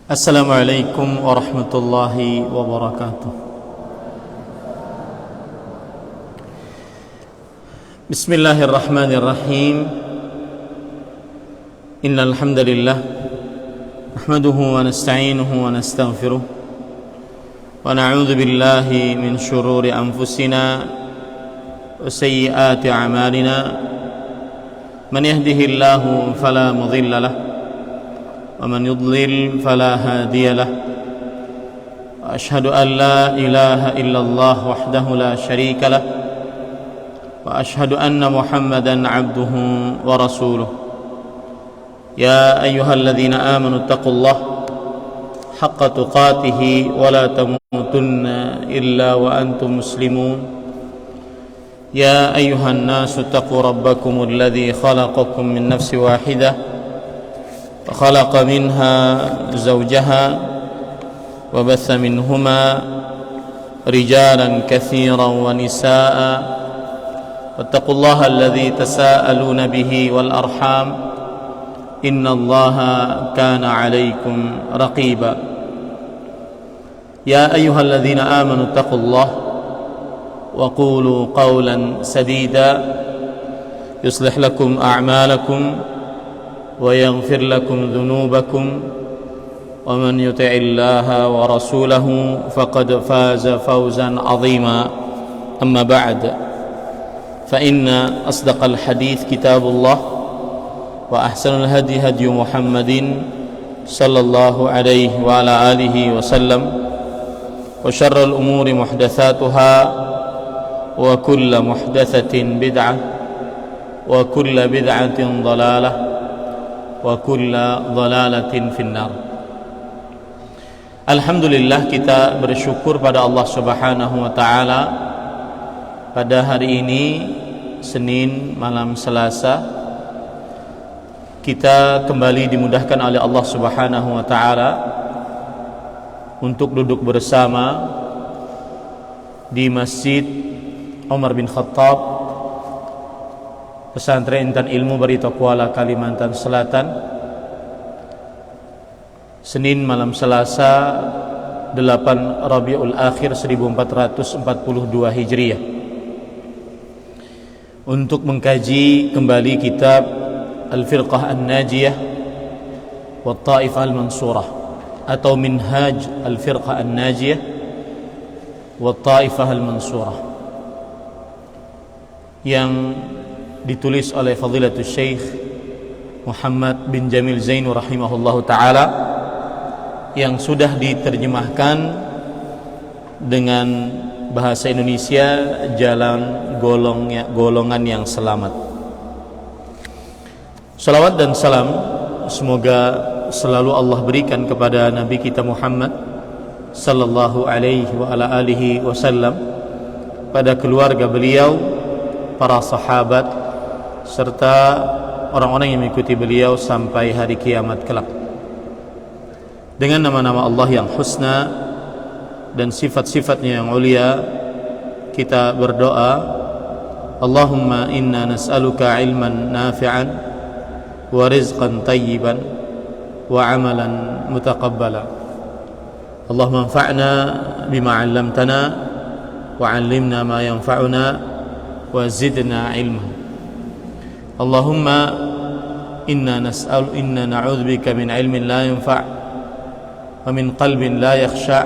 Assalamualaikum warahmatullahi wabarakatuh. Bismillahirrahmanirrahim. Innal hamdalillah nahmaduhu wa nasta'inuhu wa nastaghfiruh wa na'udzu billahi min shururi anfusina wa sayyiati a'malina. Man yahdihillahu fala mudilla lahu ومن يضلل فلا هادي له وأشهد أن لا إله إلا الله وحده لا شريك له وأشهد أن محمدا عبده ورسوله. يا أيها الذين آمنوا اتقوا الله حق تقاته ولا تموتن إلا وأنتم مسلمون. يا أيها الناس اتقوا ربكم الذي خلقكم من نفس واحدة وخلق منها زوجها وبث منهما رجالا كثيرا ونساء واتقوا الله الذي تساءلون به والأرحام إن الله كان عليكم رقيبا. يا أيها الذين آمنوا اتقوا الله وقولوا قولا سديدا يصلح لكم أعمالكم ويغفر لكم ذنوبكم ومن يطع الله ورسوله فقد فاز فوزا عظيما. أما بعد فإن أصدق الحديث كتاب الله وأحسن الهدي هدي محمد صلى الله عليه وعلى آله وسلم وشر الأمور محدثاتها وكل محدثة بدعة وكل بدعة ضلالة wa kulla dhalalatin finnar. Alhamdulillah, kita bersyukur pada Allah Subhanahu wa taala pada hari ini Senin malam Selasa kita kembali dimudahkan oleh Allah Subhanahu wa taala untuk duduk bersama di Masjid Umar bin Khattab, Pesantren Intan Ilmu Barito Kuala, Kalimantan Selatan, Senin malam Selasa 8 Rabiul Akhir 1442 Hijriah, untuk mengkaji kembali kitab Al-Firqah An-Najiyah wa Ta'ifah Al-Mansurah atau Minhaj Al-Firqah An-Najiyah wa Ta'ifah Al-Mansurah, yang ditulis oleh Fadilatul Syekh Muhammad bin Jamil Zainu rahimahullahu ta'ala, yang sudah diterjemahkan dengan bahasa Indonesia Jalan Golongan yang Selamat. Salawat dan salam semoga selalu Allah berikan kepada Nabi kita Muhammad sallallahu alaihi wa ala alihi wasallam, pada keluarga beliau, para sahabat, serta orang-orang yang mengikuti beliau sampai hari kiamat kelak. Dengan nama-nama Allah yang husna dan sifat-sifatnya yang ulia, kita berdoa, Allahumma inna nas'aluka ilman nafi'an wa rizqan tayyiban wa amalan mutaqabbala. Allahumma anfa'na bima 'allamtana wa 'allimna ma yanfa'una wa zidna ilman. Allahumma inna na'udzubika min ilmin la yanfa' wa min qalbin la yakhsha'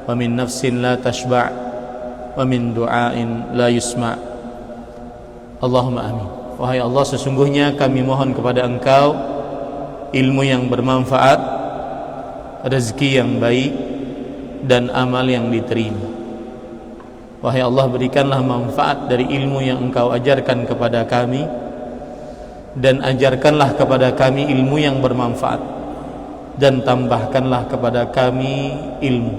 wa min nafsin la tashba' wa min du'ain la yusma'. Allahumma amin. Wahai Allah, sesungguhnya kami mohon kepada Engkau ilmu yang bermanfaat, rezeki yang baik, dan amal yang diterima. Wahai Allah, berikanlah manfaat dari ilmu yang Engkau ajarkan kepada kami, dan ajarkanlah kepada kami ilmu yang bermanfaat, dan tambahkanlah kepada kami ilmu.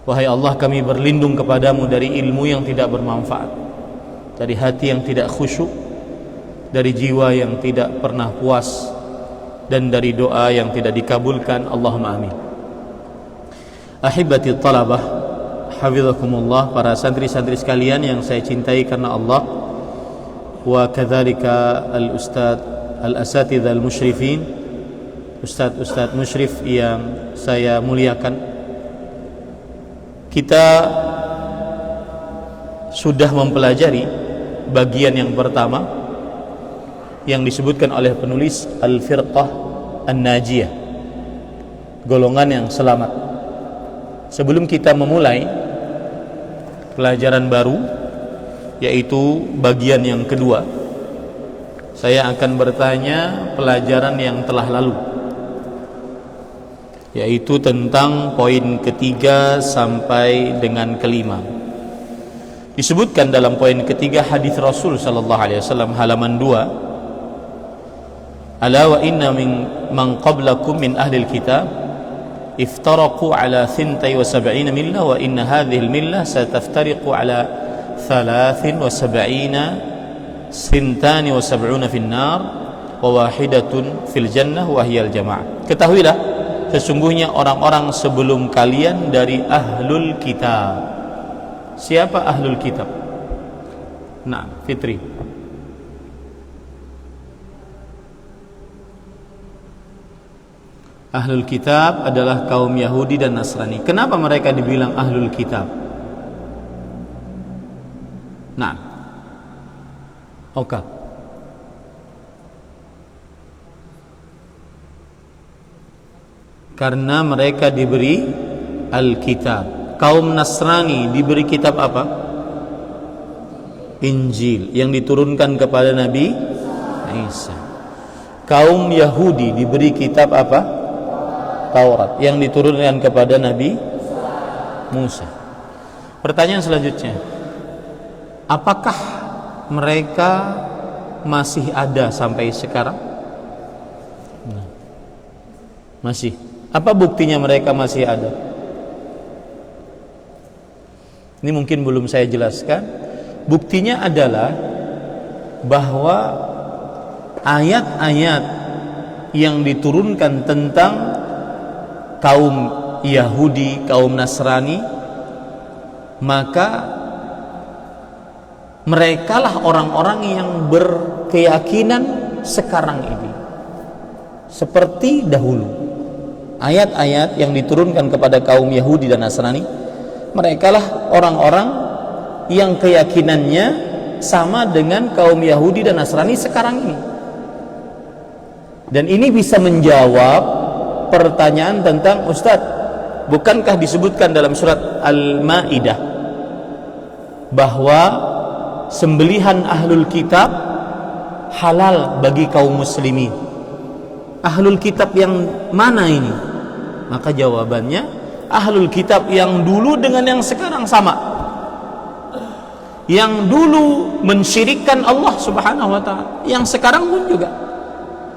Wahai Allah, kami berlindung kepadamu dari ilmu yang tidak bermanfaat, dari hati yang tidak khusyuk, dari jiwa yang tidak pernah puas, dan dari doa yang tidak dikabulkan. Allahumma amin. Ahibati talabah, hafizakumullah, para santri-santri sekalian yang saya cintai karena Allah, wa kadzalika al-ustadz al-asatidz al-musyrifin, ustadz musyrif yang saya muliakan, kita sudah mempelajari bagian yang pertama yang disebutkan oleh penulis Al-Firqah An-Najiyah, golongan yang selamat. Sebelum kita memulai pelajaran baru, yaitu bagian yang kedua, saya akan bertanya pelajaran yang telah lalu, yaitu tentang poin ketiga sampai dengan kelima. Disebutkan dalam poin ketiga hadis Rasul sallallahu alaihi wasallam halaman 2, ala wa inna man qablakum min ahli alkitab iftaraqu ala 72 millah wa inna hadhihi almillah sataftariqu ala 73 sintani wa sab'una fin nar wa wahidatun fil jannah wa hiyal jamaah. Ketahuilah, sesungguhnya orang-orang sebelum kalian dari ahlul kitab. Siapa ahlul kitab? Nah, Fitri. Ahlul kitab adalah kaum Yahudi dan Nasrani. Kenapa mereka dibilang ahlul kitab? Nah, oke. Karena mereka diberi Alkitab. Kaum Nasrani diberi kitab apa? Injil, yang diturunkan kepada Nabi Isa. Kaum Yahudi diberi kitab apa? Taurat, yang diturunkan kepada Nabi Musa. Pertanyaan selanjutnya, apakah mereka masih ada sampai sekarang? Masih. Apa buktinya mereka masih ada? Ini mungkin belum saya jelaskan. Buktinya adalah bahwa ayat-ayat yang diturunkan tentang kaum Yahudi, kaum Nasrani, maka merekalah orang-orang yang berkeyakinan sekarang ini seperti dahulu. Ayat-ayat yang diturunkan kepada kaum Yahudi dan Nasrani, merekalah orang-orang yang keyakinannya sama dengan kaum Yahudi dan Nasrani sekarang ini. Dan ini bisa menjawab pertanyaan tentang, Ustadz, bukankah disebutkan dalam surat Al-Maidah bahwa sembelihan ahlul kitab halal bagi kaum muslimin? Ahlul kitab yang mana ini? Maka jawabannya, ahlul kitab yang dulu dengan yang sekarang sama. Yang dulu mensyirikkan Allah subhanahu wa ta'ala, yang sekarang pun juga.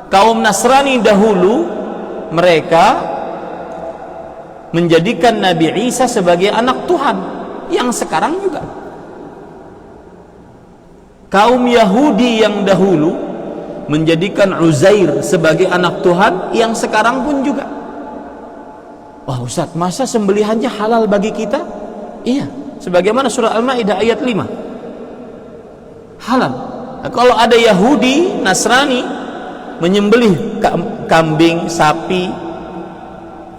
Kaum Nasrani dahulu, mereka menjadikan Nabi Isa sebagai anak Tuhan, yang sekarang juga. Kaum Yahudi yang dahulu menjadikan Uzair sebagai anak Tuhan, yang sekarang pun juga. Wah Ustaz, masa sembelihannya halal bagi kita? Iya, sebagaimana surah Al-Maidah ayat 5, halal. Nah, kalau ada Yahudi, Nasrani menyembelih kambing, sapi,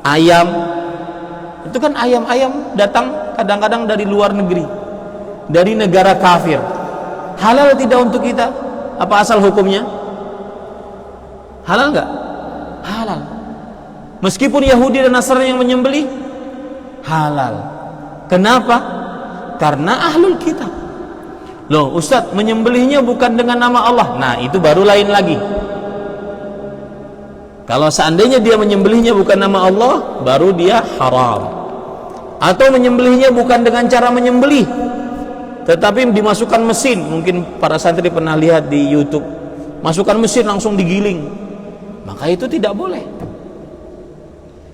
ayam, itu kan ayam-ayam datang kadang-kadang dari luar negeri, dari negara kafir. Halal tidak untuk kita? Apa asal hukumnya? Halal nggak? Halal. Meskipun Yahudi dan Nasrani yang menyembelih, halal. Kenapa? Karena ahlul kitab. Loh Ustadz, menyembelihnya bukan dengan nama Allah. Nah itu baru lain lagi. Kalau seandainya dia menyembelihnya bukan nama Allah, baru dia haram. Atau menyembelihnya bukan dengan cara menyembelih, tetapi dimasukkan mesin. Mungkin para santri pernah lihat di YouTube, masukkan mesin langsung digiling, maka itu tidak boleh.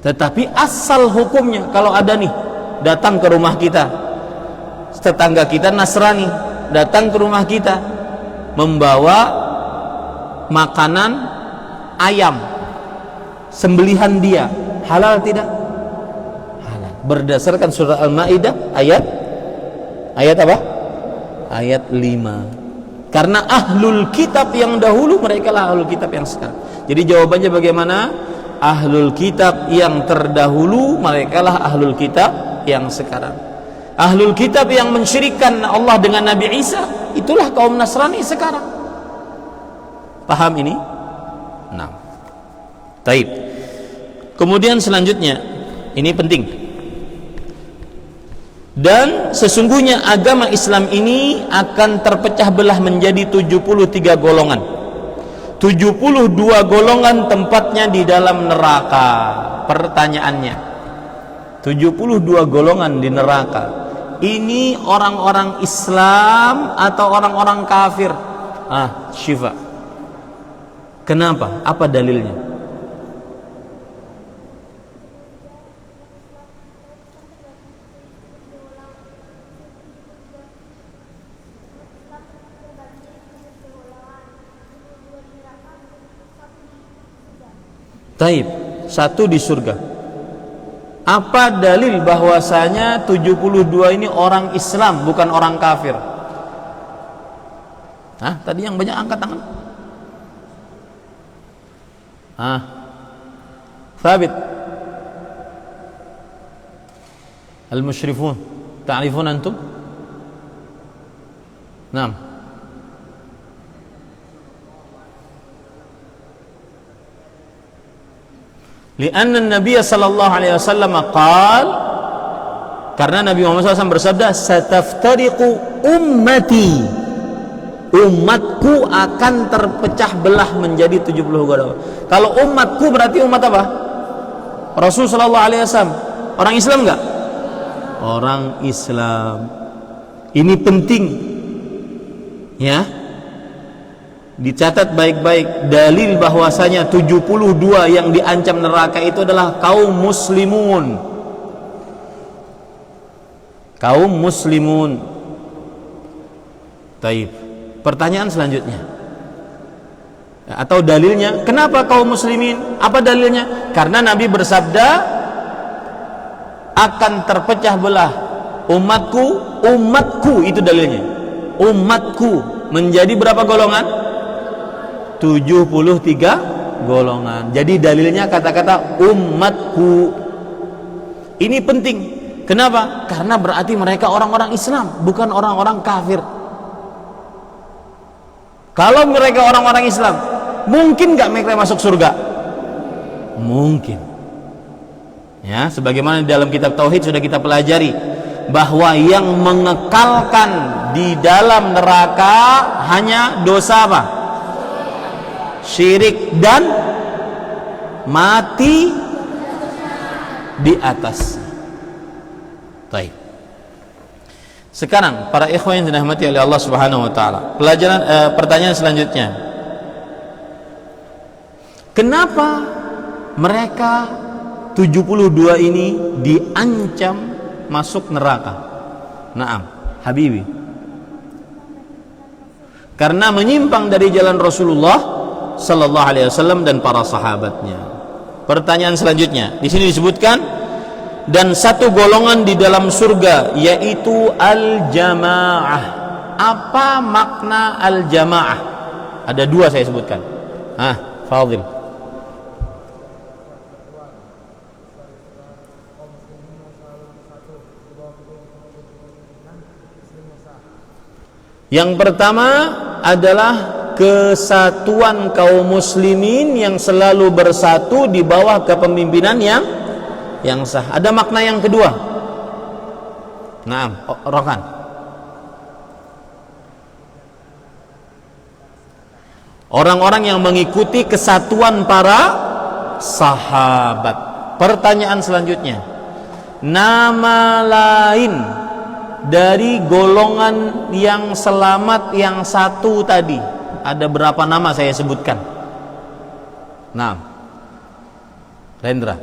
Tetapi asal hukumnya, kalau ada nih datang ke rumah kita, tetangga kita Nasrani datang ke rumah kita membawa makanan ayam, sembelihan dia, halal tidak? Halal. Berdasarkan surah Al-Maidah ayat apa? Ayat 5. Karena ahlul kitab yang dahulu, mereka lah ahlul kitab yang sekarang. Jadi jawabannya bagaimana? ahlul kitab yang terdahulu, merekalah ahlul kitab yang sekarang. Ahlul kitab yang mensyirikkan Allah dengan Nabi Isa, itulah kaum Nasrani sekarang. Paham ini? Nah, taib. Kemudian selanjutnya, ini penting. Dan sesungguhnya agama Islam ini akan terpecah belah menjadi 73 golongan. 72 golongan tempatnya di dalam neraka. Pertanyaannya, 72 golongan di neraka, ini orang-orang Islam atau orang-orang kafir? Syifa. Kenapa? Apa dalilnya? Taib, satu di surga. Apa dalil bahwasanya 72 ini orang Islam bukan orang kafir? Tadi yang banyak angkat tangan. Thabit. Al-musyrifun, ta'rifun antum? Naam. Lianna Nabi sallallahu alaihi wasallam qaal, karena Nabi Muhammad SAW bersabda, sataftariqu ummati, umatku akan terpecah belah menjadi 70 golongan. Kalau umatku berarti umat apa? Rasul sallallahu alaihi wasallam. Orang Islam enggak? Orang Islam. Ini penting, ya, dicatat baik-baik. Dalil bahwasanya 72 yang diancam neraka itu adalah kaum muslimun. Kaum muslimun. Taib. Pertanyaan selanjutnya, atau dalilnya, kenapa kaum muslimin? Apa dalilnya? Karena Nabi bersabda, akan terpecah belah umatku, itu dalilnya. Umatku menjadi berapa golongan? 73 golongan. Jadi dalilnya kata-kata umatku. Ini penting. Kenapa? Karena berarti mereka orang-orang Islam, bukan orang-orang kafir. Kalau mereka orang-orang Islam, mungkin nggak mereka masuk surga? Mungkin. Ya, sebagaimana di dalam kitab Tauhid sudah kita pelajari bahwa yang mengekalkan di dalam neraka hanya dosa apa? Syirik dan mati di atas. Baik. Sekarang para ikhwan yang dirahmati oleh Allah Subhanahu wa taala, pertanyaan selanjutnya. Kenapa mereka 72 ini diancam masuk neraka? Naam, Habibi. Karena menyimpang dari jalan Rasulullah sallallahu alaihi wasallam dan para sahabatnya. Pertanyaan selanjutnya, di sini disebutkan, dan satu golongan di dalam surga yaitu al-jamaah. Apa makna al-jamaah? Ada dua saya sebutkan. Fadil. Yang pertama adalah kesatuan kaum muslimin yang selalu bersatu di bawah kepemimpinan yang sah. Ada makna yang kedua. Naam, Rokan. Orang-orang yang mengikuti kesatuan para sahabat. Pertanyaan selanjutnya, nama lain dari golongan yang selamat yang satu tadi, ada berapa nama saya sebutkan? Nah, Rendra.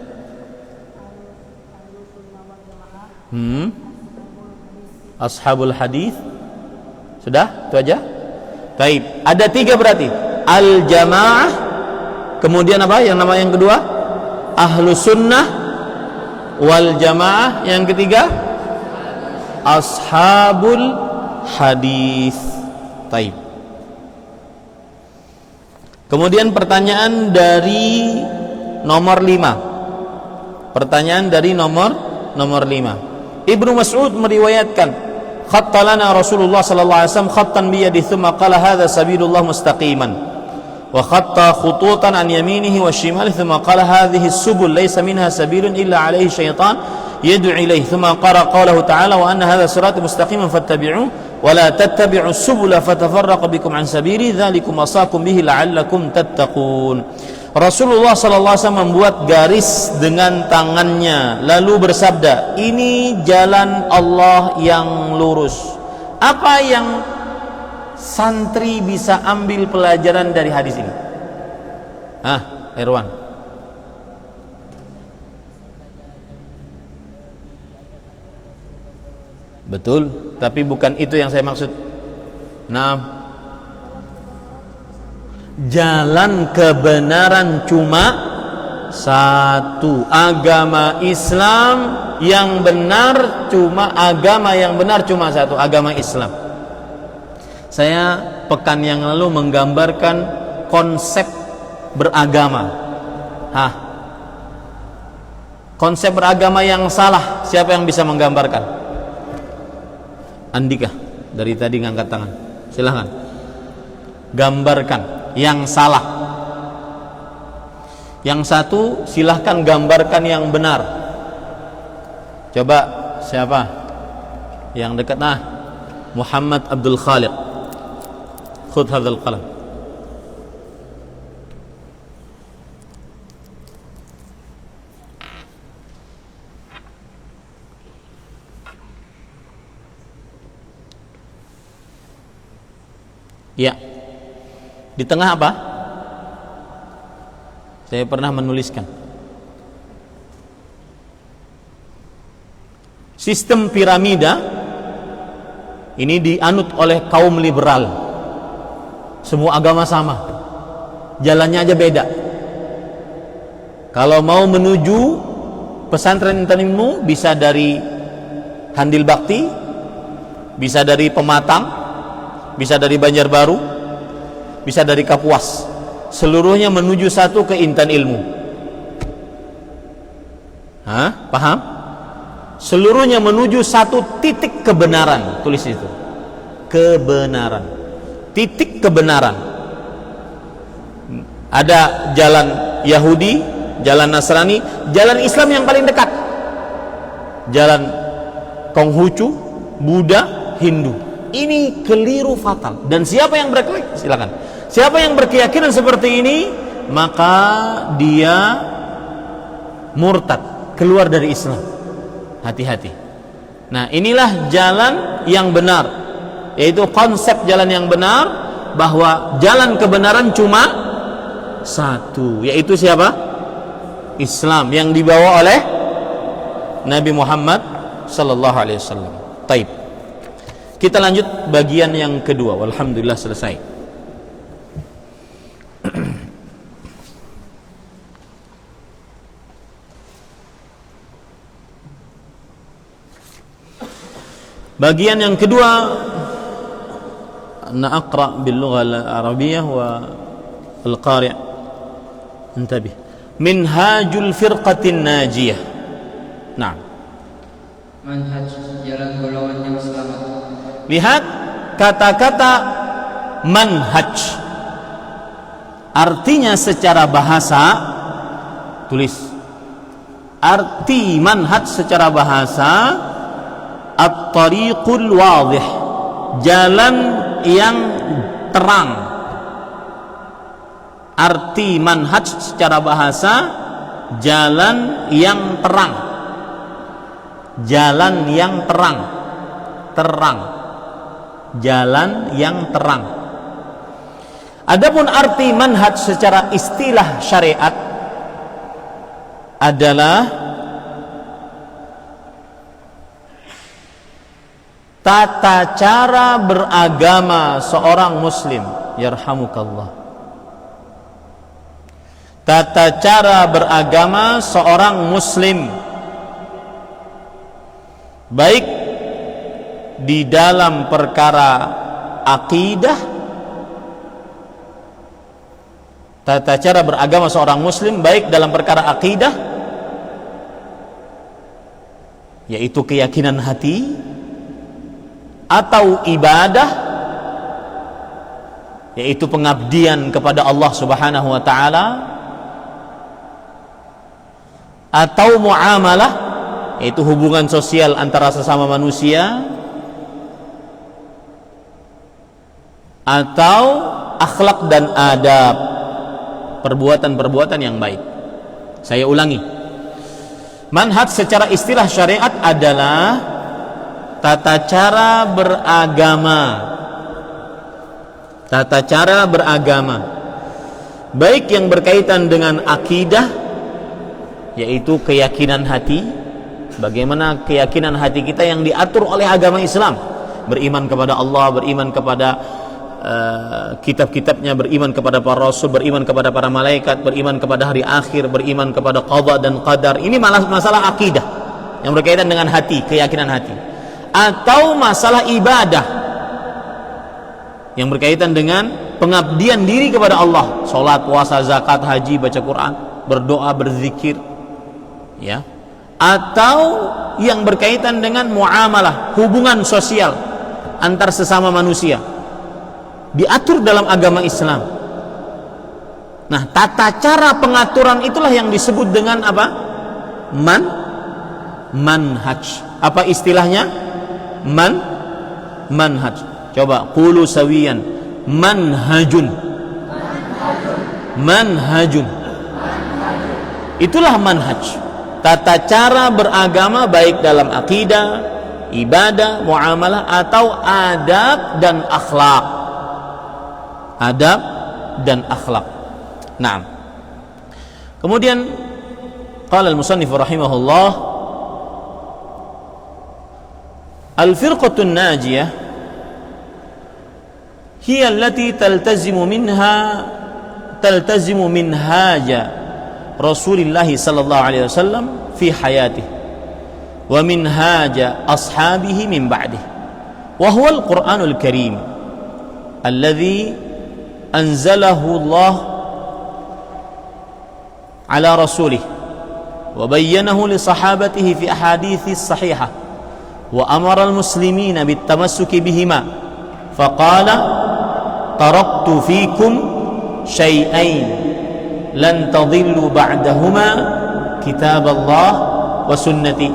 Ashabul hadis. Sudah? Itu aja? Taib. Ada 3 berarti. Al-jamaah. Kemudian apa? Yang nama yang kedua? Ahlus sunnah wal jamaah. Yang ketiga? Ashabul hadis. Taib. Kemudian pertanyaan dari nomor 5. Pertanyaan dari nomor 5. Ibnu Mas'ud meriwayatkan, khatta lana Rasulullah sallallahu alaihi wasallam khattan bi yadihi thumma qala hadza sabilullah mustaqiman wa khatta khututan an yaminihi wa shimalihi thumma qala hadhihi as-subul laysa minha sabilun illa alaihi syaitan yad'u ilaihi thumma qara qawluhu ta'ala wa anna hadza sirati mustaqiman fattabi'uhu wa la tattabi'u as-subula fatafarraqa bikum an sabili dzalikum wasaqakum bihi la'allakum tattaqun. Rasulullah SAW membuat garis dengan tangannya lalu bersabda, ini jalan Allah yang lurus. Apa yang santri bisa ambil pelajaran dari hadis ini? Irwan. Betul, tapi bukan itu yang saya maksud. Nah, jalan kebenaran cuma satu. Agama Islam yang benar cuma satu, agama Islam. Saya pekan yang lalu menggambarkan konsep beragama. Konsep beragama yang salah, siapa yang bisa menggambarkan? Andika dari tadi ngangkat tangan, silahkan gambarkan yang salah. Yang satu silahkan gambarkan yang benar. Coba siapa yang dekat? Muhammad Abdul Khaliq, khudh hadzal qalam. Ya, di tengah apa? Saya pernah menuliskan sistem piramida ini dianut oleh kaum liberal. Semua agama sama, jalannya aja beda. Kalau mau menuju pesantren Tanimmu bisa dari Handil Bakti, bisa dari Pematang, bisa dari Banjarbaru, bisa dari Kapuas. Seluruhnya menuju satu ke Intan Ilmu. Paham? Seluruhnya menuju satu titik kebenaran. Tulis itu. Kebenaran. Titik kebenaran. Ada jalan Yahudi, jalan Nasrani, jalan Islam yang paling dekat. Jalan Konghucu, Buddha, Hindu. Ini keliru fatal. Dan siapa yang siapa yang berkeyakinan seperti ini, maka dia murtad, keluar dari Islam. Hati-hati. Nah, inilah jalan yang benar, yaitu konsep jalan yang benar, bahwa jalan kebenaran cuma satu, yaitu siapa? Islam yang dibawa oleh Nabi Muhammad sallallahu alaihi wasallam. Taib. Kita lanjut bagian yang kedua. Alhamdulillah selesai. Bagian yang kedua, ana aqra bil lugha al arabiyyah wa al qari'. Intabih. Minhajul firqatin najiyah. Naam. Manhaj, jalan golongan yang selamat. Lihat kata-kata manhaj. Artinya secara bahasa, tulis. Arti manhaj secara bahasa, at-tariqul wadih, jalan yang terang. Arti manhaj secara bahasa, jalan yang terang. Jalan yang terang. Terang. Jalan yang terang. Adapun arti manhaj secara istilah syariat adalah tata cara beragama seorang muslim. Yarhamukallah. Tata cara beragama seorang muslim, baik di dalam perkara akidah tata cara beragama seorang muslim baik dalam perkara akidah, yaitu keyakinan hati, atau ibadah, yaitu pengabdian kepada Allah Subhanahu wa taala, atau muamalah, yaitu hubungan sosial antara sesama manusia, atau akhlak dan adab, perbuatan-perbuatan yang baik. Saya ulangi, manhaj secara istilah syariat adalah tata cara beragama, tata cara beragama baik yang berkaitan dengan akidah, yaitu keyakinan hati, bagaimana keyakinan hati kita yang diatur oleh agama Islam, beriman kepada Allah, beriman kepada kitab-kitabnya, beriman kepada para rasul, beriman kepada para malaikat, beriman kepada hari akhir, beriman kepada qada dan qadar. Ini masalah akidah yang berkaitan dengan hati, keyakinan hati. Atau masalah ibadah yang berkaitan dengan pengabdian diri kepada Allah, salat, puasa, zakat, haji, baca Quran, berdoa, berzikir, ya. Atau yang berkaitan dengan muamalah, hubungan sosial antar sesama manusia, diatur dalam agama Islam. Nah, tata cara pengaturan itulah yang disebut dengan apa? Manhaj. Apa istilahnya? Manhaj. Coba qulu sawiyan. Manhajun. Itulah manhaj. Tata cara beragama baik dalam akidah, ibadah, muamalah, atau adab dan akhlak. Adab dan akhlak. Naam. Kemudian qala al-musannif rahimahullah, al-firqatun najiyah hiya allati taltazimu minhaja Rasulillah sallallahu alaihi wasallam fi hayatihi wa minhaja ashabihi min ba'dihi wa huwa al-Qur'anul Karim alladhi anzalahu Allah ala rasulih wa bayyanahu li sahabatihi fi ahadithi sahihah wa amara al-muslimina bitamassuki bihima faqala taraktu fikum syai'ain lan tadhillu ba'dahuma kitab Allah wa sunnati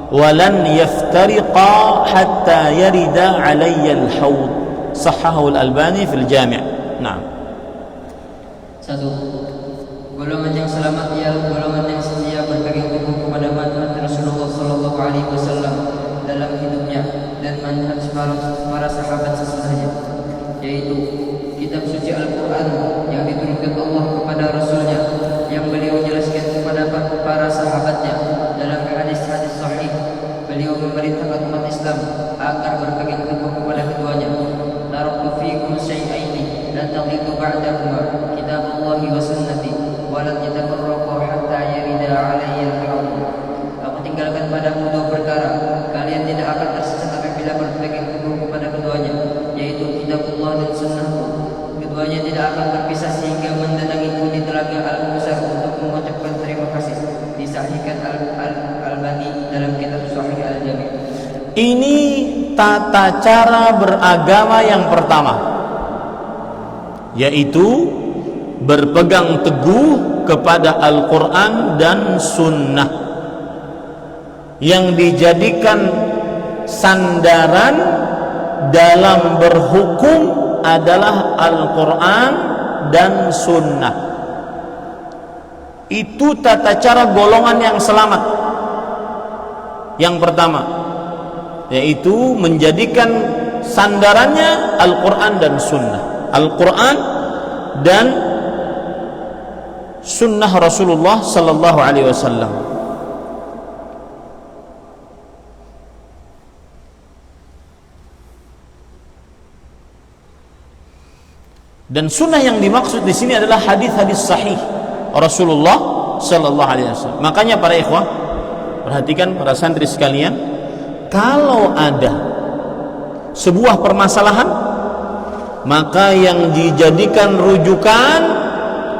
wa lan yaftariqa hatta yarida alayya al-hawd sahahahu al-Albani fil Jami'. Nah. 1. Golongan yang selamat ialah golongan yang setia berpegang teguh kepada manhaj Rasulullah sallallahu alaihi wasallam dalam hidupnya dan manhaj para sahabat sesudahnya, yaitu kitab suci Al-Qur'an yang diturunkan Allah kepada Rasulnya, yang beliau jelaskan kepada para sahabatnya dalam hadis-hadis sahih. Beliau memerintahkan umat Islam agar berpegang teguh kepada keduanya. Taraktu fiikum syai'aini lan tadhillu ba'dahuma kitab Allah wa sunnati wa lan yatafarraqu hatta yarida 'alayya al-hawd. Aku tinggalkan padamu dua perkara, kalian tidak akan tersesat apabila berpegang teguh kepada keduanya, yaitu kitab Allah dan sunnahku. Keduanya tidak akan berpisah sehingga mendatangiku di telaga Al-Kausar untuk mengucapkan terima kasih. Disahihkan Al-Albani dalam kitab Sahih Al-Jami'. Ini tata cara beragama yang pertama, yaitu berpegang teguh kepada Al-Quran dan Sunnah, yang dijadikan sandaran dalam berhukum adalah Al-Quran dan Sunnah. Itu tata cara golongan yang selamat yang pertama, yaitu menjadikan sandarannya Al-Quran dan Sunnah, Al-Quran dan Sunnah Rasulullah sallallahu alaihi wasallam. Dan sunnah yang dimaksud di sini adalah hadis-hadis sahih Rasulullah sallallahu alaihi wasallam. Makanya para ikhwah, perhatikan para santri sekalian, kalau ada sebuah permasalahan, maka yang dijadikan rujukan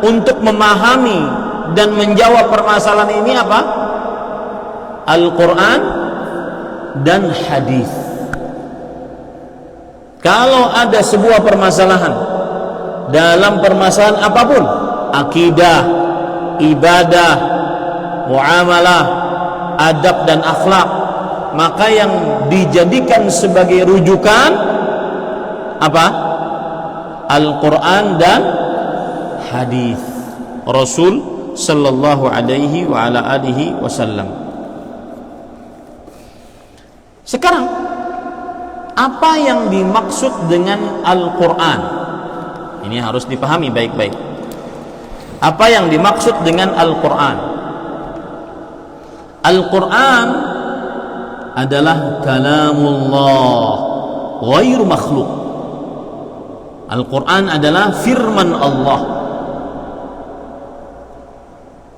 untuk memahami dan menjawab permasalahan ini apa? Al-Quran dan hadis. Kalau ada sebuah permasalahan, dalam permasalahan apapun, akidah, ibadah, muamalah, adab dan akhlak, maka yang dijadikan sebagai rujukan apa? Al-Quran dan hadis Rasul sallallahu alaihi wa ala alihi wasallam. Sekarang, apa yang dimaksud dengan Al-Quran? Ini harus dipahami baik-baik. Apa yang dimaksud dengan Al-Quran? Al-Quran adalah kalamullah ghairu makhluk. Al-Quran adalah firman Allah,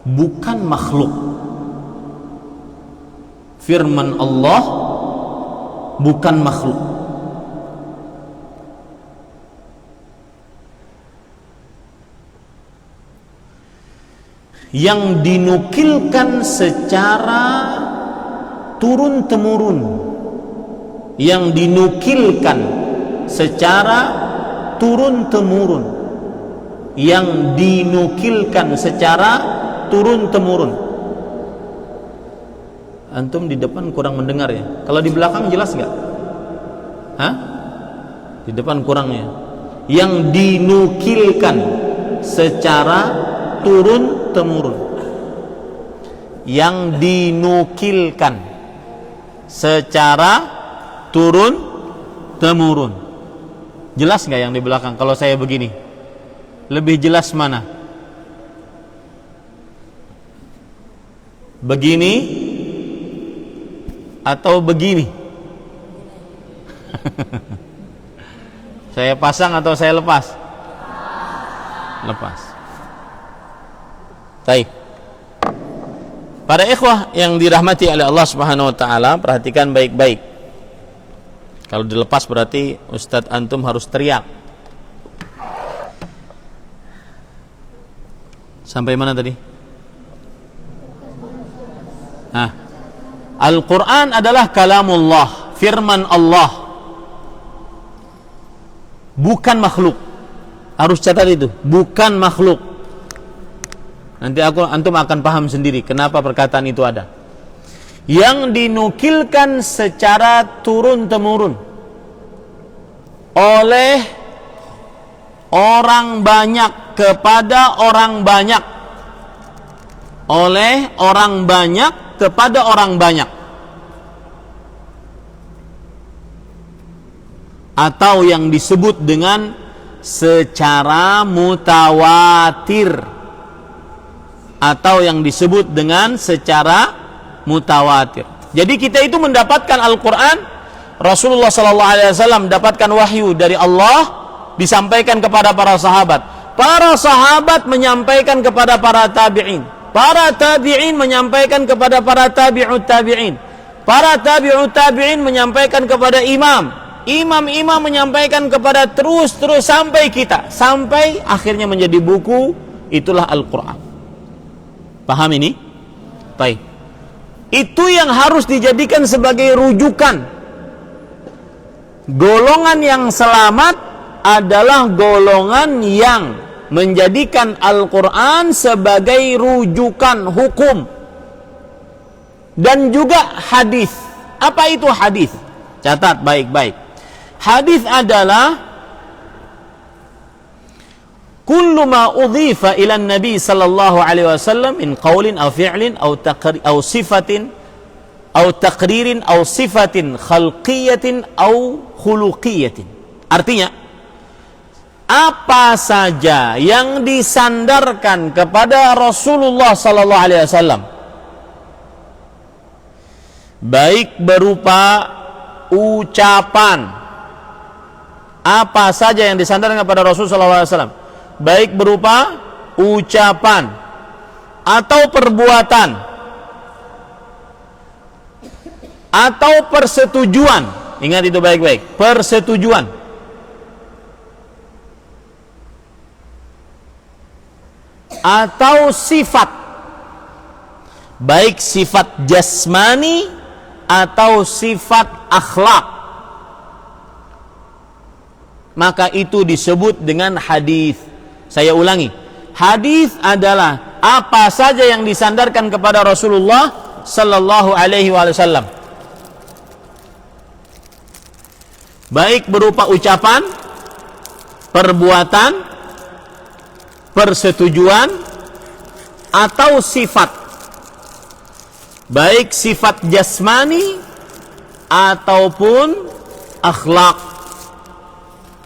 bukan makhluk. Firman Allah bukan makhluk. Yang dinukilkan secara turun-temurun, yang dinukilkan secara turun-temurun, yang dinukilkan secara turun-temurun. Antum di depan kurang mendengar ya? Kalau di belakang jelas nggak? Hah? Di depan kurangnya. Yang dinukilkan secara turun-temurun. Yang dinukilkan secara turun-temurun. Jelas nggak yang di belakang? Kalau saya begini, lebih jelas mana? Begini atau begini? Saya pasang atau saya lepas? Lepas. Baik. Para ikhwah yang dirahmati oleh Allah Subhanahu wa taala, perhatikan baik-baik. Kalau dilepas berarti Ustadz antum harus teriak. Sampai mana tadi? Nah, Al-Quran adalah kalamullah, firman Allah, bukan makhluk. Harus catat itu, bukan makhluk. Nanti antum akan paham sendiri kenapa perkataan itu ada. Yang dinukilkan secara turun-temurun oleh orang banyak kepada orang banyak, oleh orang banyak kepada orang banyak, atau yang disebut dengan secara mutawatir, atau yang disebut dengan secara mutawatir. Jadi kita itu mendapatkan Al-Quran, Rasulullah SAW mendapatkan wahyu dari Allah, disampaikan kepada para sahabat. Para sahabat menyampaikan kepada para tabi'in. Para tabi'in menyampaikan kepada para tabi'ut tabi'in. Para tabi'ut tabi'in menyampaikan kepada imam. Imam-imam menyampaikan kepada terus sampai kita. Sampai akhirnya menjadi buku, itulah Al-Quran. Paham ini? Baik. Itu yang harus dijadikan sebagai rujukan. Golongan yang selamat adalah golongan yang menjadikan Al-Quran sebagai rujukan hukum dan juga hadis. Apa itu hadis? Catat baik-baik. Hadis adalah kullu ma udhifa ila Nabi sallallahu alaihi wasallam min qaulin aw fi'lin aw sifatin aw taqririn aw sifatin khalqiyatin aw khuluqiyatin. Artinya, apa saja yang disandarkan kepada Rasulullah sallallahu alaihi wasallam, baik berupa ucapan, apa saja yang disandarkan kepada Rasulullah sallallahu alaihi wasallam, baik berupa ucapan atau perbuatan atau persetujuan. Ingat itu baik-baik, persetujuan. atau sifat, baik sifat jasmani atau sifat akhlak, maka itu disebut dengan hadis. Saya ulangi, hadis adalah apa saja yang disandarkan kepada Rasulullah sallallahu alaihi wasallam, baik berupa ucapan, perbuatan, persetujuan, atau sifat, baik sifat jasmani ataupun akhlak.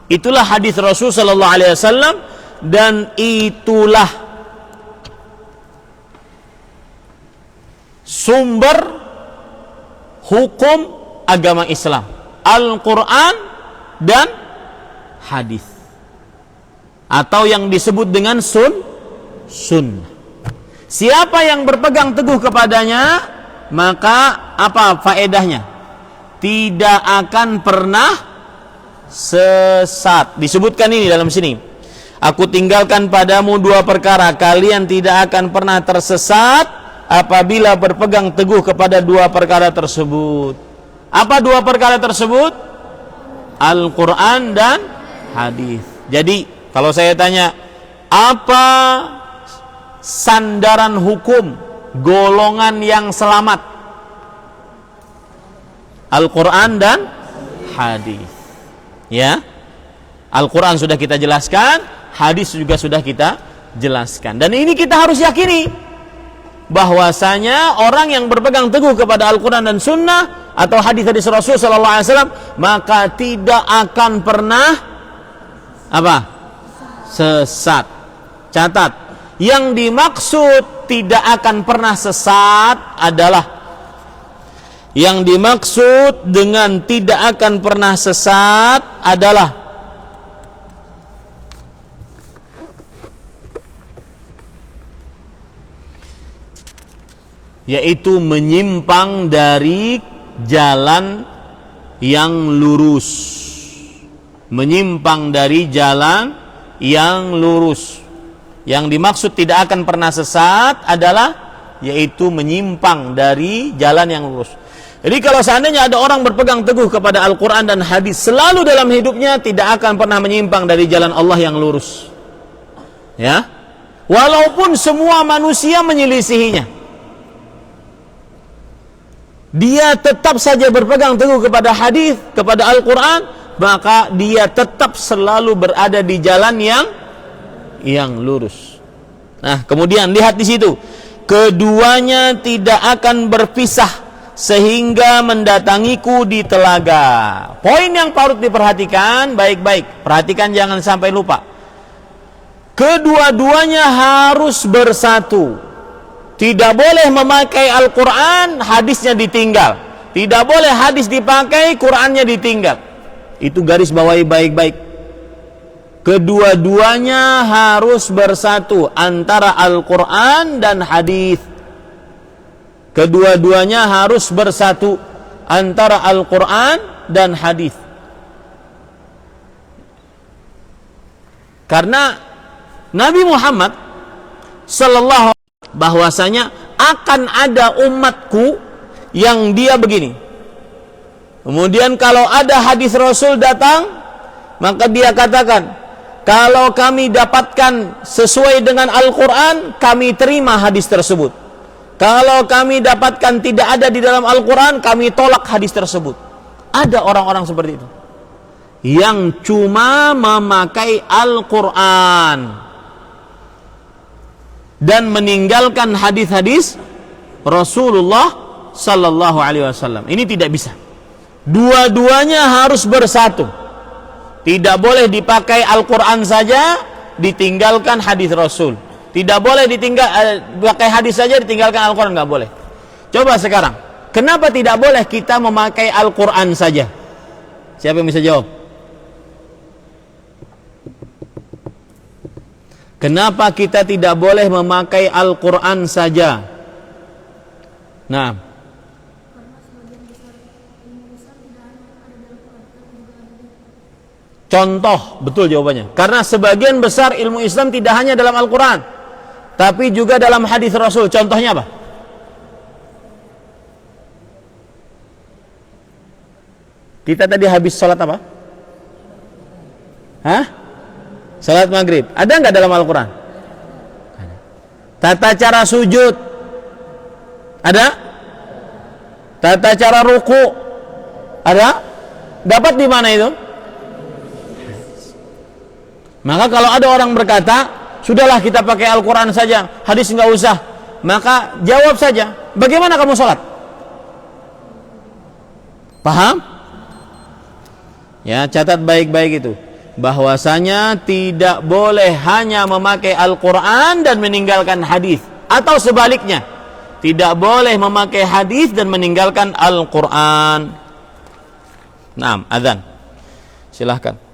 Itulah hadis Rasul sallallahu alaihi wasallam, dan itulah sumber hukum agama Islam, Al-Quran dan hadis, atau yang disebut dengan sunnah. Siapa yang berpegang teguh kepadanya, maka apa faedahnya? Tidak akan pernah sesat. Disebutkan ini dalam sini, aku tinggalkan padamu dua perkara, kalian tidak akan pernah tersesat apabila berpegang teguh kepada dua perkara tersebut. Apa dua perkara tersebut? Al-Quran dan hadis. Jadi kalau saya tanya, apa sandaran hukum golongan yang selamat? Al-Quran dan hadis. Ya, Al-Quran sudah kita jelaskan, hadis juga sudah kita jelaskan. Dan ini kita harus yakini, bahwasanya orang yang berpegang teguh kepada Al-Quran dan Sunnah atau hadis-hadis Rasul sallallahu alaihi wasallam, maka tidak akan pernah apa? Sesat. Catat, yang dimaksud tidak akan pernah sesat adalah, yang dimaksud dengan tidak akan pernah sesat adalah yaitu menyimpang dari jalan yang lurus. Menyimpang dari jalan yang lurus. Yang dimaksud tidak akan pernah sesat adalah yaitu menyimpang dari jalan yang lurus. Jadi kalau seandainya ada orang berpegang teguh kepada Al-Quran dan hadis selalu dalam hidupnya, tidak akan pernah menyimpang dari jalan Allah yang lurus. Ya, walaupun semua manusia menyelisihinya, dia tetap saja berpegang teguh kepada hadis, kepada Al-Quran, maka dia tetap selalu berada di jalan yang lurus. Nah, kemudian lihat di situ, keduanya tidak akan berpisah sehingga mendatangiku di telaga. Poin yang patut diperhatikan baik-baik. Perhatikan, jangan sampai lupa. Kedua-duanya harus bersatu. Tidak boleh memakai Al-Quran, hadisnya ditinggal. Tidak boleh hadis dipakai, Qurannya ditinggal. Itu garis bawahi baik-baik. Kedua-duanya harus bersatu antara Al-Quran dan hadis. Kedua-duanya harus bersatu antara Al-Quran dan hadis. Karena Nabi Muhammad sallallahu alaihi wasallam bahwasanya akan ada umatku yang dia begini. Kemudian kalau ada hadis Rasul datang, maka dia katakan, kalau kami dapatkan sesuai dengan Al-Quran, kami terima hadis tersebut. Kalau kami dapatkan tidak ada di dalam Al-Quran, kami tolak hadis tersebut. Ada orang-orang seperti itu yang cuma memakai Al-Quran dan meninggalkan hadis-hadis Rasulullah sallallahu alaihi wasallam. Ini tidak bisa. Dua-duanya harus bersatu. Tidak boleh dipakai Al-Quran saja, ditinggalkan hadis Rasul. Tidak boleh pakai hadis saja, ditinggalkan Al-Quran, nggak boleh. Coba sekarang, kenapa tidak boleh kita memakai Al-Quran saja? Siapa yang bisa jawab? Kenapa kita tidak boleh memakai Al-Quran saja? Nah, contoh, betul jawabannya. Karena sebagian besar ilmu Islam tidak hanya dalam Al-Quran, tapi juga dalam hadis Rasul. Contohnya apa? Kita tadi habis sholat apa? Hah? Sholat maghrib. Ada nggak dalam Al-Quran? Tata cara sujud. Ada? Tata cara ruku. Ada? Dapat di mana itu? Maka kalau ada orang berkata, sudahlah kita pakai Al-Quran saja, hadis nggak usah. Maka jawab saja, bagaimana kamu sholat? Paham? Ya, catat baik-baik itu. Bahwasanya tidak boleh hanya memakai Al-Quran dan meninggalkan hadis, atau sebaliknya, tidak boleh memakai hadis dan meninggalkan Al-Quran. Naam, azan. Silahkan.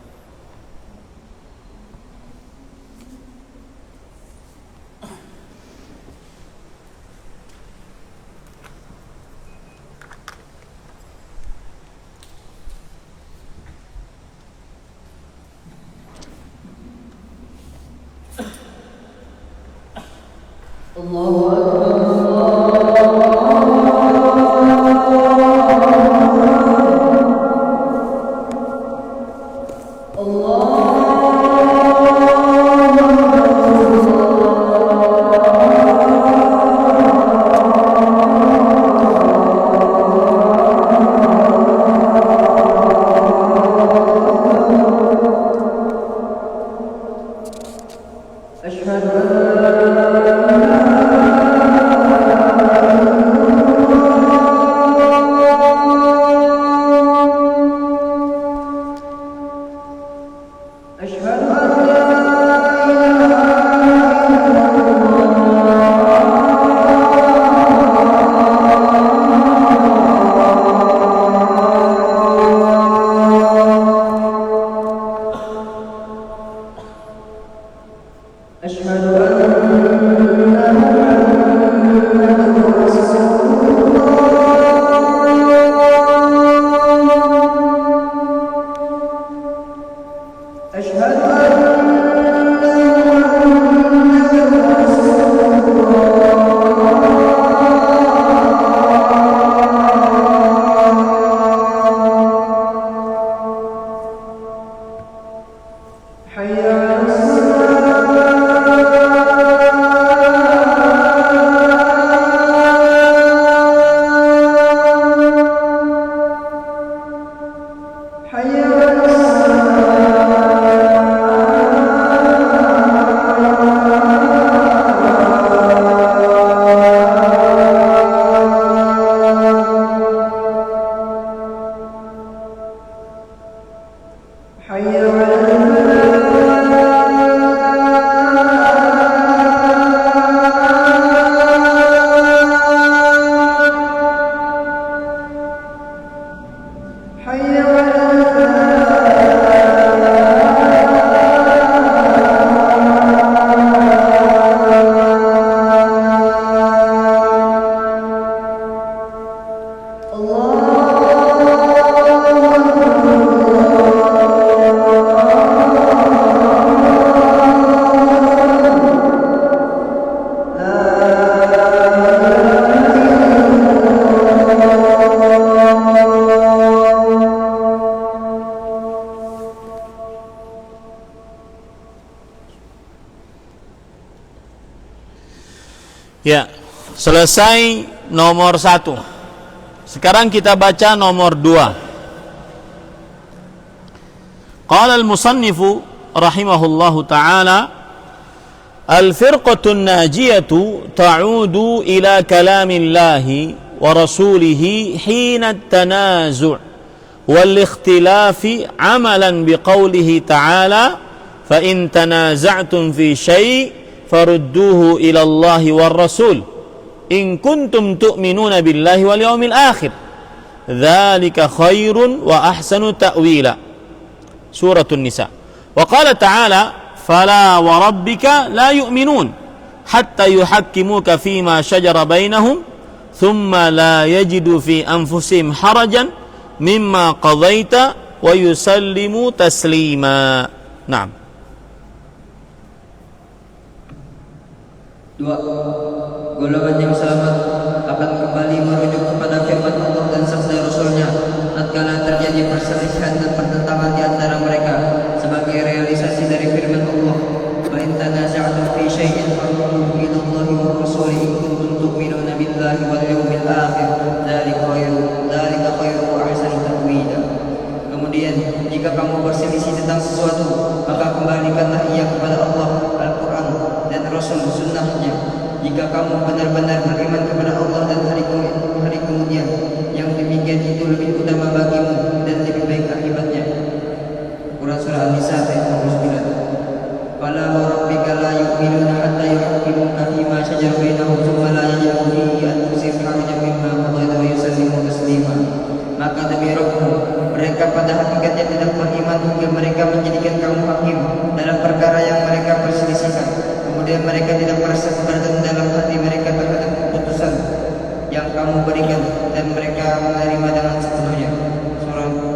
Ya, selesai nomor 1. Sekarang kita baca nomor 2. Qala al-musannifu rahimahullahu ta'ala, al-firqatun najiyatu ta'udu ila kalamillahi wa rasulihi hina at-tanazu' wal-ikhtilafi amalan biqawlihi ta'ala fa in tanaza'tum fi syai' farudduhu ila Allahi war Rasul in kuntum tu'minuna billahi wal yawmil akhir dzalika khairun wa ahsanu ta'wila. Suratun Nisa. Wa qala ta'ala fala wa rabbika la yu'minun hatta yuhakkimuka fima shajara bainahum thumma la yajidu fi anfusihim harajan mimma qadaita wa yusallimu taslima. Naam. Dua, golongan yang selamat akan kembali merujuk kepada firman Allah dan sabda Rasulnya tatkala terjadi perselisihan dan pertentangan di antara mereka sebagai realisasi dari firman Allah. Wa in tanaza'tum fi syai'in farudduhu ila Allah wa Rasulih in kuntum tu'minuna billahi wal yawmil akhir. Dzalika khairu wa ahsanu ta'wila. Kemudian, jika kamu berselisih tentang sesuatu, maka kembalikanlah ia kepada Allah, Al-Quran dan Rasul sunnahnya. Jika kamu benar-benar beriman kepada Allah dan hari kemudian, yang demikian itu lebih utama bagimu dan lebih baik akibatnya. Quran Surah An-Nisa ayat 29. Fala wa rabbika la yu'minuna hatta yuhaqqimuka fima shajara bainahum thumma la yajidu fi anfusihim harajan mimma qadaita wa yusallimu taslima. Maka demi Rabbmu, mereka pada hakikatnya tidak beriman hingga mereka menjadikan kamu hakim dalam perkara yang mereka perselisihkan. Kemudian mereka tidak merasa keberatan dalam hati mereka terhadap keputusan yang kamu berikan dan mereka menerima dengan sepenuhnya.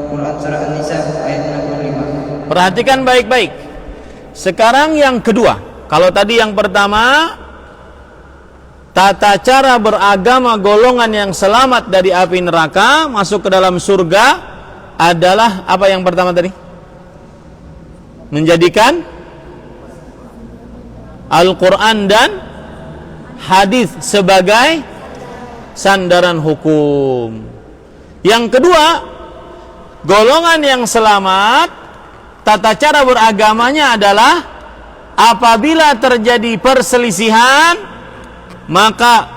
Quran Surah An-Nisa ayat 65. Perhatikan baik-baik. Sekarang yang kedua. Kalau tadi yang pertama, tata cara beragama golongan yang selamat dari api neraka masuk ke dalam surga adalah apa yang pertama tadi? Menjadikan Al-Quran dan hadis sebagai sandaran hukum. Yang kedua, golongan yang selamat tata cara beragamanya adalah apabila terjadi perselisihan maka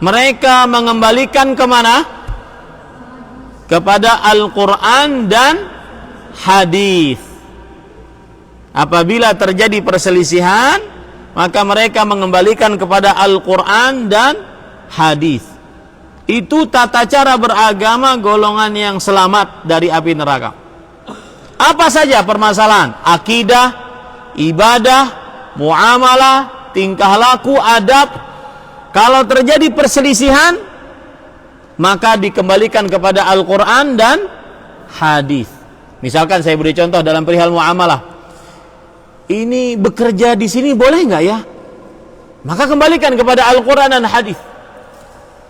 mereka mengembalikan kemana? Kepada Al-Quran dan hadis. Apabila terjadi perselisihan maka mereka mengembalikan kepada Al-Quran dan hadis. Itu tata cara beragama golongan yang selamat dari api neraka. Apa saja permasalahan? Akidah, ibadah, muamalah, tingkah laku, adab. Kalau terjadi perselisihan, maka dikembalikan kepada Al-Quran dan hadis. Misalkan saya beri contoh dalam perihal muamalah. Ini bekerja di sini boleh nggak ya? Maka kembalikan kepada Al-Quran dan hadis.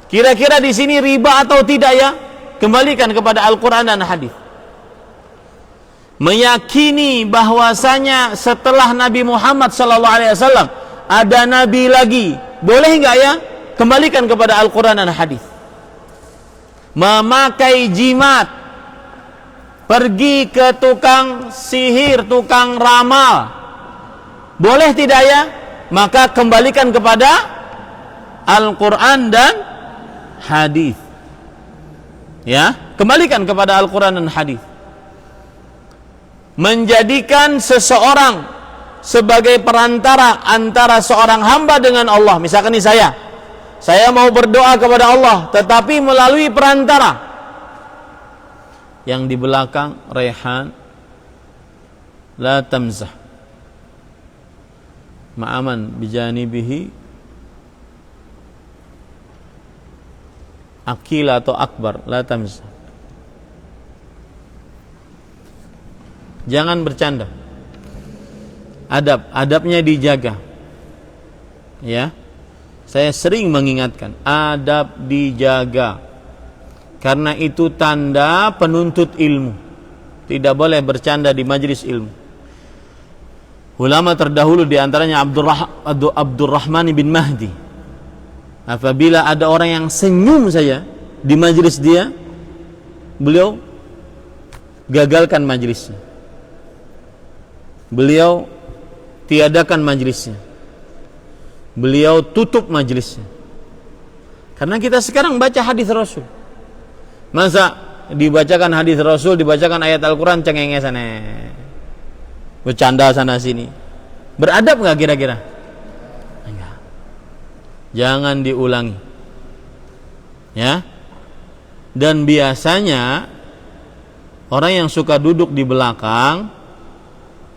Kira-kira di sini riba atau tidak ya? Kembalikan kepada Al-Quran dan hadis. Meyakini bahwasanya setelah Nabi Muhammad SAW ada Nabi lagi, boleh nggak ya? Kembalikan kepada Al-Quran dan hadis. Memakai jimat, pergi ke tukang sihir, tukang ramal, boleh tidak ya? Maka kembalikan kepada Al-Quran dan hadis. Ya, kembalikan kepada Al-Quran dan hadis. Menjadikan seseorang sebagai perantara antara seorang hamba dengan Allah. Misalkan ini saya mau berdoa kepada Allah, tetapi melalui perantara. Yang di belakang, Rehan, la tamzah, ma'aman bijanibihi, akil atau akbar, la tamzah. Jangan bercanda. Adabnya dijaga. Ya. Saya sering mengingatkan, adab dijaga. Karena itu tanda penuntut ilmu. Tidak boleh bercanda di majelis ilmu. Ulama terdahulu di antaranya Abdurrahman bin Mahdi. Apabila ada orang yang senyum saja di majelis dia, beliau gagalkan majelisnya. Beliau tiadakan majelisnya. Beliau tutup majelisnya. Karena kita sekarang baca hadis Rasul. Masa dibacakan hadis Rasul, dibacakan ayat Al-Quran, cengengesan, bercanda sana sini. Beradab nggak kira-kira? Enggak. Jangan diulangi. Ya. Dan biasanya orang yang suka duduk di belakang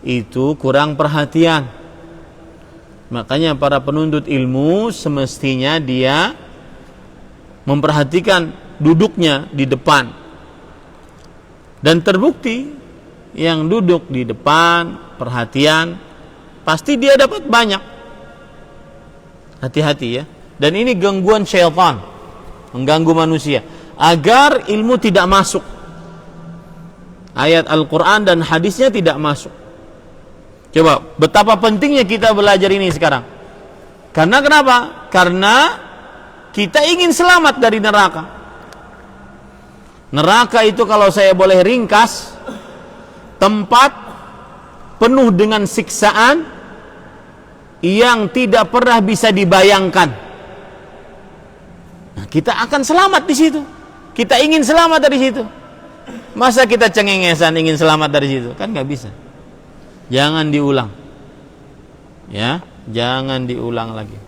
itu kurang perhatian. Makanya para penuntut ilmu semestinya dia memperhatikan duduknya di depan. Dan terbukti yang duduk di depan perhatian, pasti dia dapat banyak. Hati-hati ya. Dan ini gangguan syaitan, mengganggu manusia agar ilmu tidak masuk. Ayat Al-Quran dan hadisnya tidak masuk. Coba, betapa pentingnya kita belajar ini sekarang. Karena kenapa? Karena kita ingin selamat dari neraka. Neraka itu kalau saya boleh ringkas, tempat penuh dengan siksaan yang tidak pernah bisa dibayangkan. Nah, kita akan selamat di situ. Kita ingin selamat dari situ. Masa kita cengengesan ingin selamat dari situ? Kan nggak bisa. Jangan diulang. Ya, jangan diulang lagi.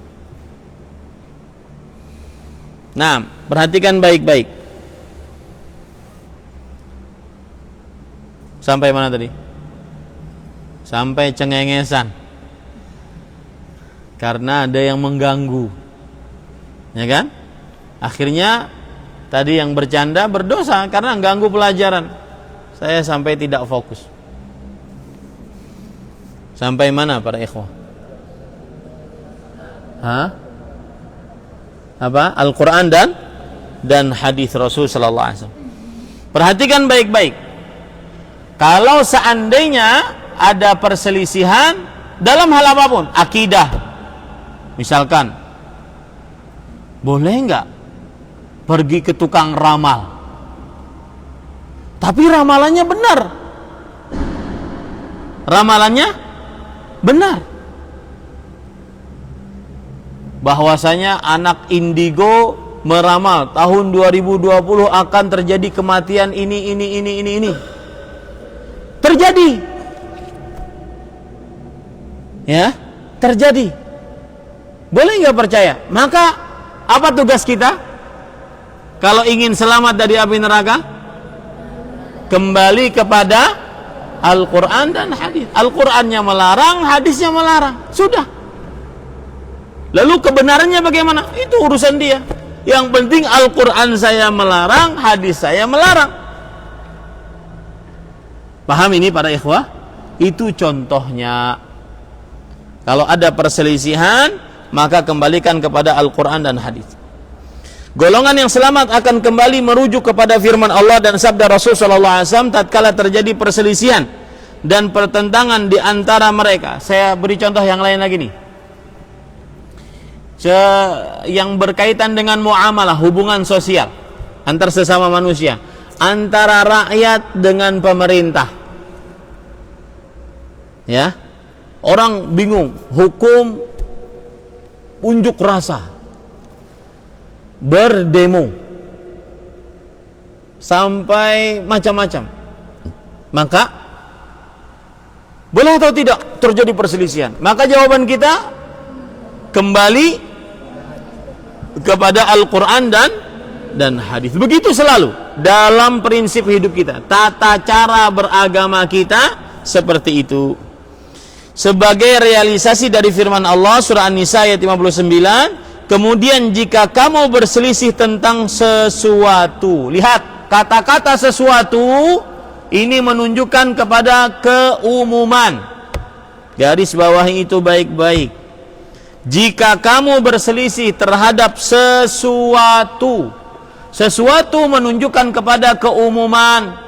Nah, perhatikan baik-baik. Sampai mana tadi? Sampai cengengesan. Karena ada yang mengganggu. Ya kan? Akhirnya tadi yang bercanda berdosa karena mengganggu pelajaran. Saya sampai tidak fokus. Sampai mana para ikhwah? Apa? Al-Quran dan hadis Rasul sallallahu alaihi wasallam. Perhatikan baik-baik. Kalau seandainya ada perselisihan dalam hal apapun, akidah, misalkan, boleh nggak pergi ke tukang ramal? Tapi ramalannya benar. Ramalannya benar. Bahwasanya anak indigo meramal tahun 2020 akan terjadi kematian ini. Terjadi. Ya, terjadi. Boleh nggak percaya? Maka apa tugas kita? Kalau ingin selamat dari api neraka, kembali kepada Al-Quran dan hadis. Al-Qurannya melarang, hadisnya melarang. Sudah. Lalu kebenarannya bagaimana? Itu urusan dia. Yang penting Al-Quran saya melarang, hadis saya melarang. Paham ini para ikhwah? Itu contohnya. Kalau ada perselisihan, maka kembalikan kepada Al-Quran dan hadis. Golongan yang selamat akan kembali merujuk kepada firman Allah dan sabda Rasul sallallahu alaihi wasallam tatkala terjadi perselisihan dan pertentangan di antara mereka. Saya beri contoh yang lain lagi nih. Yang berkaitan dengan muamalah, hubungan sosial antar sesama manusia, antara rakyat dengan pemerintah. Ya. Orang bingung, hukum unjuk rasa, berdemo, sampai macam-macam. Maka boleh atau tidak terjadi perselisihan? Maka jawaban kita kembali kepada Al-Quran dan hadis. Begitu selalu dalam prinsip hidup kita, tata cara beragama kita seperti itu. Sebagai realisasi dari firman Allah surah An-Nisa ayat 59, kemudian jika kamu berselisih tentang sesuatu, lihat kata-kata sesuatu ini menunjukkan kepada keumuman. Garis bawahi itu baik-baik. Jika kamu berselisih terhadap sesuatu menunjukkan kepada keumuman,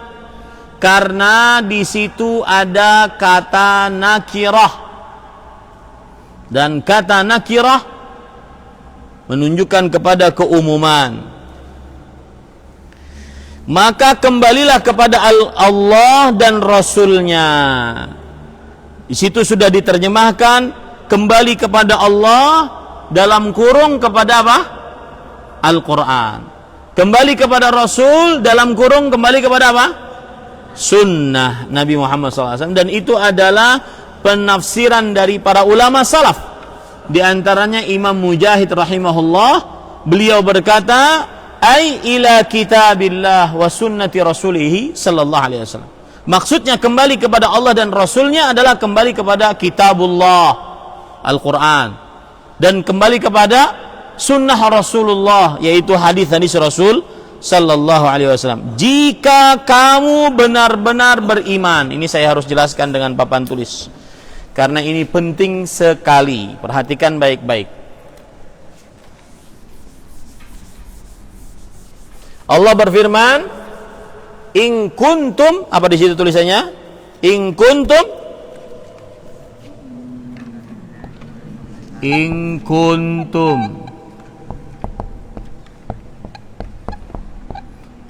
karena di situ ada kata nakirah, dan kata nakirah menunjukkan kepada keumuman. Maka kembalilah kepada Allah dan Rasulnya. Di situ sudah diterjemahkan kembali kepada Allah dalam kurung kepada apa? Al-Quran. Kembali kepada Rasul dalam kurung kembali kepada apa? Sunnah Nabi Muhammad SAW. Dan itu adalah penafsiran dari para ulama salaf. Di antaranya Imam Mujahid rahimahullah, beliau berkata, ai ila kitabillah wa sunnati rasulihi sallallahu alaihi wasallam. Maksudnya kembali kepada Allah dan Rasulnya adalah kembali kepada kitabullah, Al-Quran, dan kembali kepada sunnah Rasulullah, yaitu hadis-hadis Rasul sallallahu alaihi wasallam. Jika kamu benar-benar beriman, ini saya harus jelaskan dengan papan tulis karena ini penting sekali. Perhatikan baik-baik. Allah berfirman, in kuntum, apa di situ tulisannya? In kuntum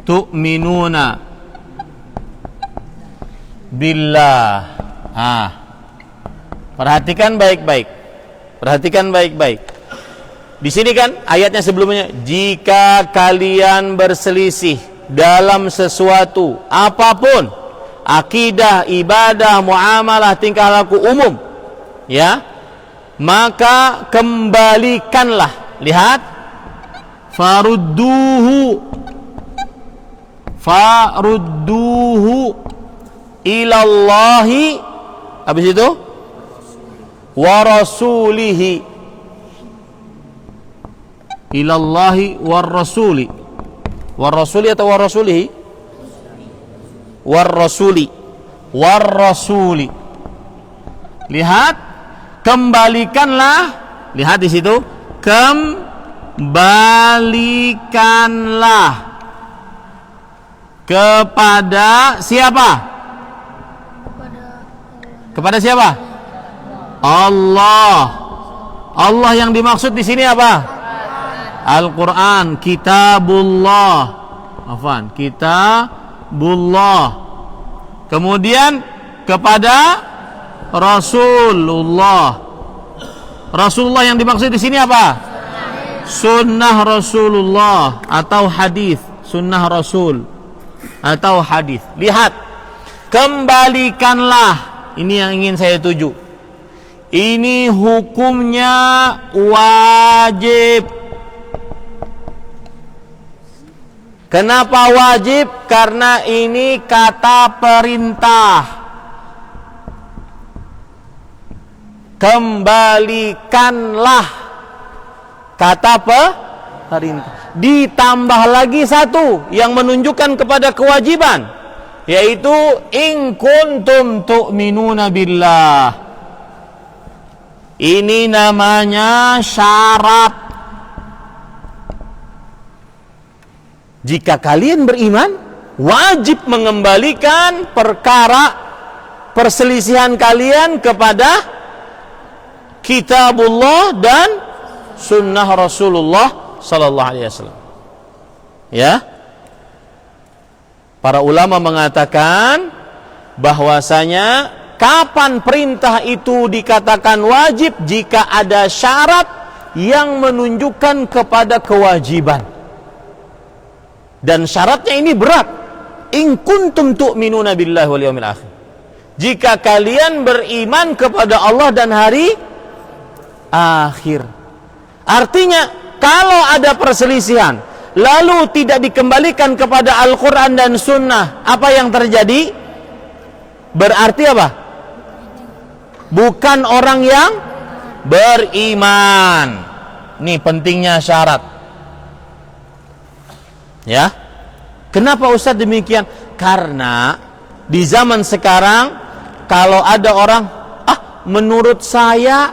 tu'minuna billah. Perhatikan baik-baik. Di sini kan ayatnya sebelumnya, jika kalian berselisih dalam sesuatu apapun, akidah, ibadah, muamalah, tingkah laku umum, ya, maka kembalikanlah. Lihat, farudduhu ilallahi, habis itu wa rasulihi, ilallahi war rasuli, war rasuli atau war rasulihi, war rasuli. Lihat, kembalikanlah, lihat di situ, kembalikanlah kepada siapa? Kepada siapa? Allah. Allah yang dimaksud di sini apa? Al-Quran, kitabullah. Kitabullah. Kemudian kepada Rasulullah. Rasulullah yang dimaksud di sini apa? Sunnah Rasulullah atau hadis, sunnah Rasul atau hadis. Lihat, kembalikanlah. Ini yang ingin saya tuju. Ini hukumnya wajib. Kenapa wajib? Karena ini kata perintah. Kembalikanlah, kata perintah. Ditambah lagi satu yang menunjukkan kepada kewajiban, yaitu in kuntum tu'minuna billah. Ini namanya syarat. Jika kalian beriman, wajib mengembalikan perkara perselisihan kalian kepada kitabullah dan sunnah Rasulullah sallallahu alaihi wasallam. Ya. Para ulama mengatakan bahwasanya kapan perintah itu dikatakan wajib? Jika ada syarat yang menunjukkan kepada kewajiban. Dan syaratnya ini berat. In kuntum tu'minuna billahi wal yawmil akhir. Jika kalian beriman kepada Allah dan hari akhir. Artinya, kalau ada perselisihan lalu tidak dikembalikan kepada Al-Quran dan Sunnah, apa yang terjadi? Berarti apa? Bukan orang yang beriman. Ini pentingnya syarat. Ya. Kenapa Ustaz demikian? Karena di zaman sekarang kalau ada orang, menurut saya,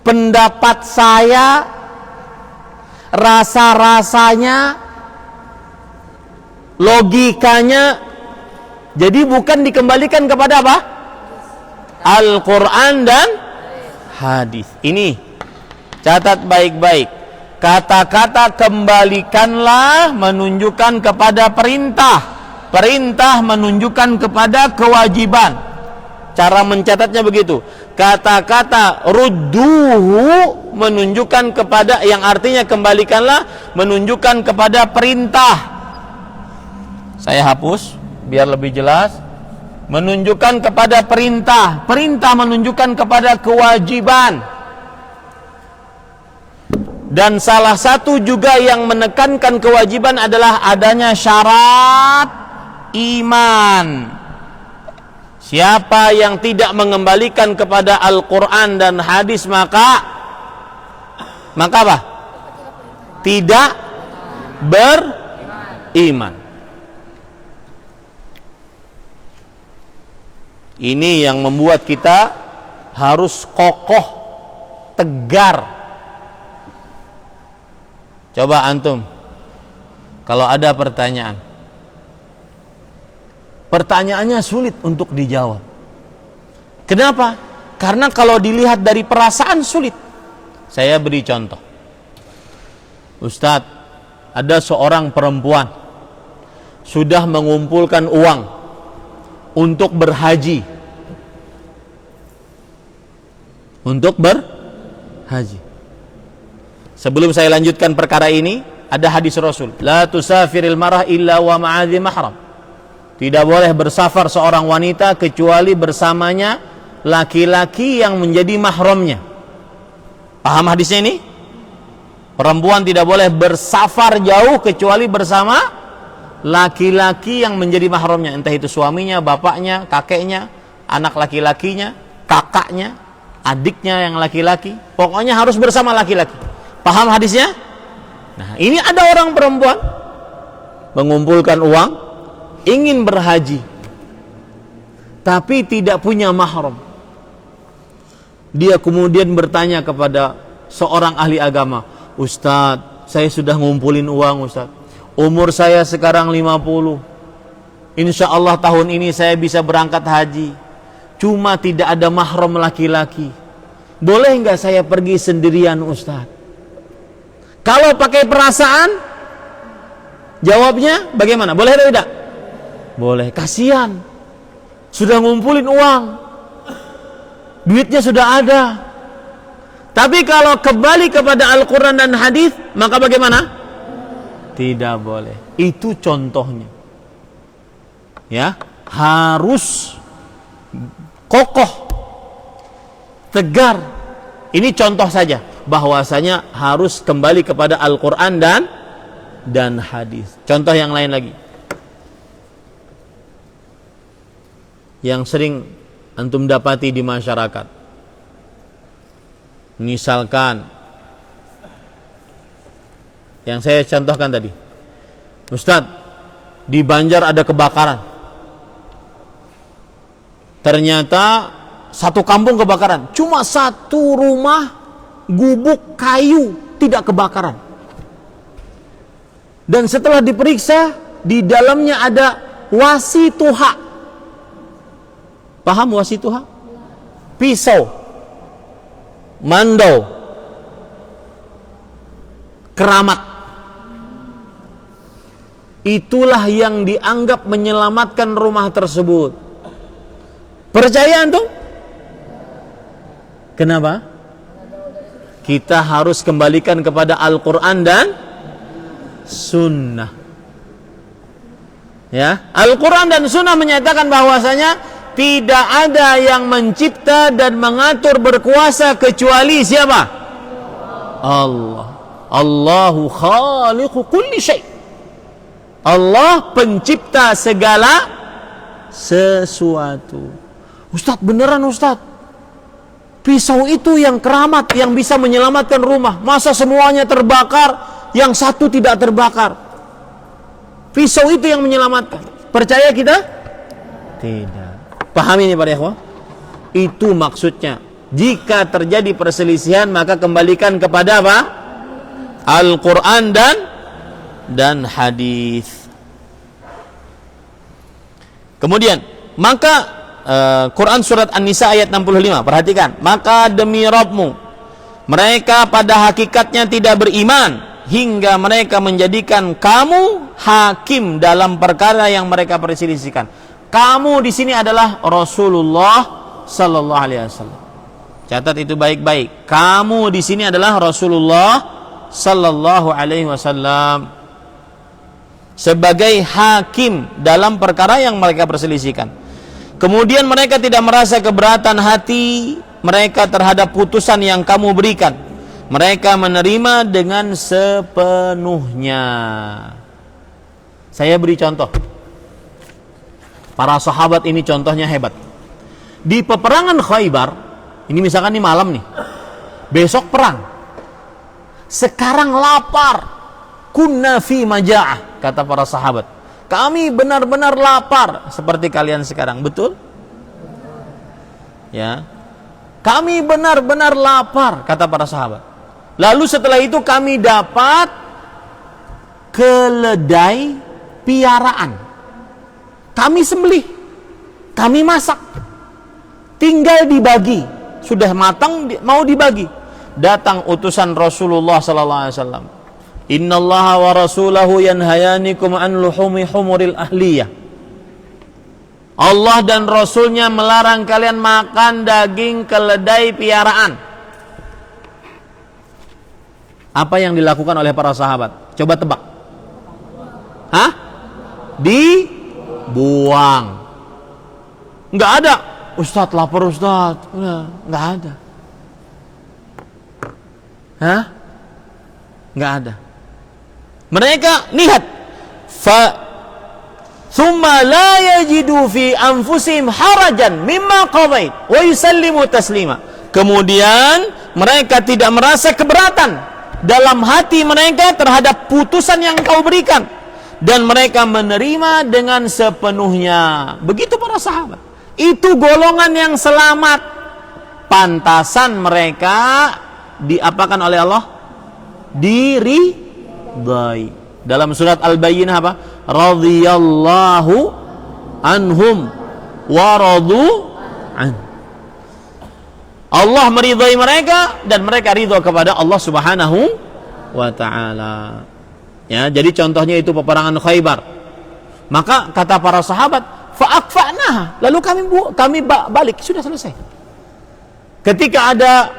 pendapat saya, rasa-rasanya, logikanya, jadi bukan dikembalikan kepada apa? Al-Quran dan hadis. Ini catat baik-baik. Kata-kata kembalikanlah menunjukkan kepada perintah. Perintah menunjukkan kepada kewajiban. Cara mencatatnya begitu. Kata-kata rudduhu menunjukkan kepada, yang artinya kembalikanlah, menunjukkan kepada perintah. Saya hapus biar lebih jelas. Menunjukkan kepada perintah. Perintah menunjukkan kepada kewajiban. Dan salah satu juga yang menekankan kewajiban adalah adanya syarat iman. Siapa yang tidak mengembalikan kepada Al-Quran dan hadis, maka apa? Tidak beriman. Ini yang membuat kita harus kokoh, tegar. Coba antum kalau ada pertanyaan. Pertanyaannya sulit untuk dijawab. Kenapa? Karena kalau dilihat dari perasaan sulit. Saya beri contoh. Ustadz, ada seorang perempuan sudah mengumpulkan uang untuk berhaji. Untuk berhaji. Sebelum saya lanjutkan perkara ini, ada hadis Rasul, la tusafiril marah illa wa ma'adhi mahram. Tidak boleh bersafar seorang wanita kecuali bersamanya laki-laki yang menjadi mahramnya. Paham hadisnya ini? Perempuan tidak boleh bersafar jauh kecuali bersama laki-laki yang menjadi mahramnya, entah itu suaminya, bapaknya, kakeknya, anak laki-lakinya, kakaknya, adiknya yang laki-laki, pokoknya harus bersama laki-laki. Paham hadisnya? Nah, ini ada orang perempuan mengumpulkan uang, ingin berhaji, tapi tidak punya mahram. Dia kemudian bertanya kepada seorang ahli agama, Ustadz, saya sudah ngumpulin uang Ustadz, umur saya sekarang 50, insya Allah tahun ini saya bisa berangkat haji, cuma tidak ada mahram laki-laki. Boleh nggak saya pergi sendirian Ustadz? Kalau pakai perasaan, jawabnya bagaimana? Boleh atau tidak? Boleh. Kasihan, sudah ngumpulin uang, duitnya sudah ada. Tapi kalau kembali kepada Al-Quran dan hadis, maka bagaimana? Tidak boleh. Itu contohnya. Ya, harus kokoh, tegar. Ini contoh saja, bahwasanya harus kembali kepada Al-Quran dan hadis. Contoh yang lain lagi, yang sering antum dapati di masyarakat. Misalkan yang saya contohkan tadi, Ustadz, di Banjar ada kebakaran. Ternyata satu kampung kebakaran, cuma satu rumah gubuk kayu tidak kebakaran. Dan setelah diperiksa, di dalamnya ada wasituha. Paham wasituha? Pisau, mandau, keramat. Itulah yang dianggap menyelamatkan rumah tersebut. Percaya antum? Kenapa? Kita harus kembalikan kepada Al-Quran dan Sunnah. Ya, Al-Quran dan Sunnah menyatakan bahwasanya tidak ada yang mencipta dan mengatur berkuasa kecuali siapa? Allah. Allahu khaliqu kulli syai'. Allah pencipta segala sesuatu. Ustadz, beneran Ustadz, pisau itu yang keramat, yang bisa menyelamatkan rumah. Masa semuanya terbakar, yang satu tidak terbakar? Pisau itu yang menyelamatkan. Percaya kita? Tidak. Pahami ini para ikhwah? Itu maksudnya. Jika terjadi perselisihan, maka kembalikan kepada apa? Al-Quran dan hadis. Kemudian, maka Quran surat An-Nisa ayat 65, perhatikan. Maka demi Rabbmu, mereka pada hakikatnya tidak beriman hingga mereka menjadikan kamu hakim dalam perkara yang mereka perselisihkan. Kamu di sini adalah Rasulullah sallallahu alaihi wasallam. Catat itu baik-baik. Kamu di sini adalah Rasulullah sallallahu alaihi wasallam sebagai hakim dalam perkara yang mereka perselisihkan. Kemudian mereka tidak merasa keberatan hati mereka terhadap putusan yang kamu berikan. Mereka menerima dengan sepenuhnya. Saya beri contoh. Para sahabat ini contohnya hebat. Di peperangan Khaybar, ini misalkan ini malam nih, besok perang. Sekarang lapar. Kunna fi maja'ah, kata para sahabat. Kami benar-benar lapar seperti kalian sekarang, betul? Ya. Kami benar-benar lapar, kata para sahabat. Lalu setelah itu kami dapat keledai piaraan. Kami sembelih, kami masak, tinggal dibagi, sudah matang mau dibagi. Datang utusan Rasulullah sallallahu alaihi wasallam. Innallaha wa rasulahu yanhayanikum an luhumi humuril ahliyah. Allah dan Rasulnya melarang kalian makan daging keledai piaraan. Apa yang dilakukan oleh para sahabat? Coba tebak. Hah? Dibuang. Enggak ada. Ustadz lapar Ustadz. Udah, enggak ada. Hah? Enggak ada. Mereka lihat thumma la yajidu fi anfusihim harajan mimma qadait wa yusallimu taslima. Kemudian mereka tidak merasa keberatan dalam hati mereka terhadap putusan yang kau berikan, dan mereka menerima dengan sepenuhnya. Begitu para sahabat. Itu golongan yang selamat. Pantasan mereka diapakan oleh Allah? Diridai. Dalam surat Al-Bayyinah apa? Radhiyallahu anhum wa radu an. Allah meridai mereka dan mereka ridha kepada Allah Subhanahu wa taala. Ya, jadi contohnya itu peperangan Khaybar. Maka kata para sahabat, fa'akfa'naha, lalu kami balik, sudah selesai. Ketika ada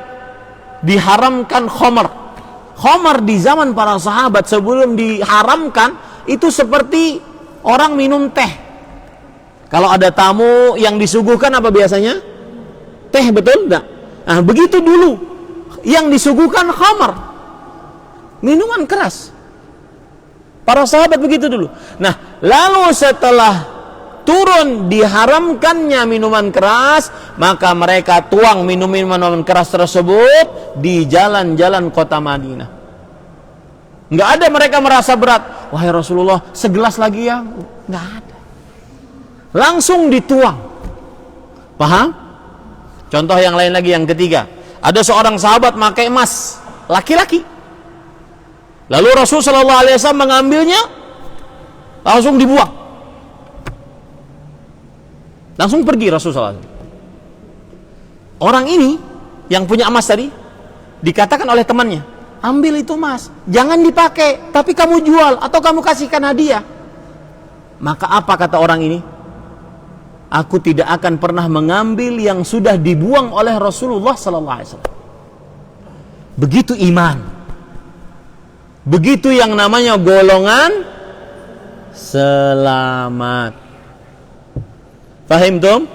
diharamkan khamar di zaman para sahabat sebelum diharamkan, itu seperti orang minum teh. Kalau ada tamu yang disuguhkan apa biasanya? Teh, betul enggak? Nah, begitu dulu yang disuguhkan khamar, minuman keras. Para sahabat begitu dulu. Nah, lalu setelah turun diharamkannya minuman keras, maka mereka tuang minuman keras tersebut di jalan-jalan kota Madinah. Enggak ada mereka merasa berat. Wahai Rasulullah, segelas lagi ya? Enggak ada. Langsung dituang. Paham? Contoh yang lain lagi, yang ketiga. Ada seorang sahabat pakai emas, laki-laki. Lalu Rasul sallallahu alaihi wasallam mengambilnya, langsung dibuang. Langsung pergi Rasul sallallahu alaihi wasallam. Orang ini yang punya emas tadi dikatakan oleh temannya, ambil itu emas, jangan dipakai, tapi kamu jual atau kamu kasihkan hadiah. Maka apa kata orang ini? Aku tidak akan pernah mengambil yang sudah dibuang oleh Rasulullah sallallahu alaihi wasallam. Begitu iman. Begitu yang namanya golongan selamat. Fahim tum?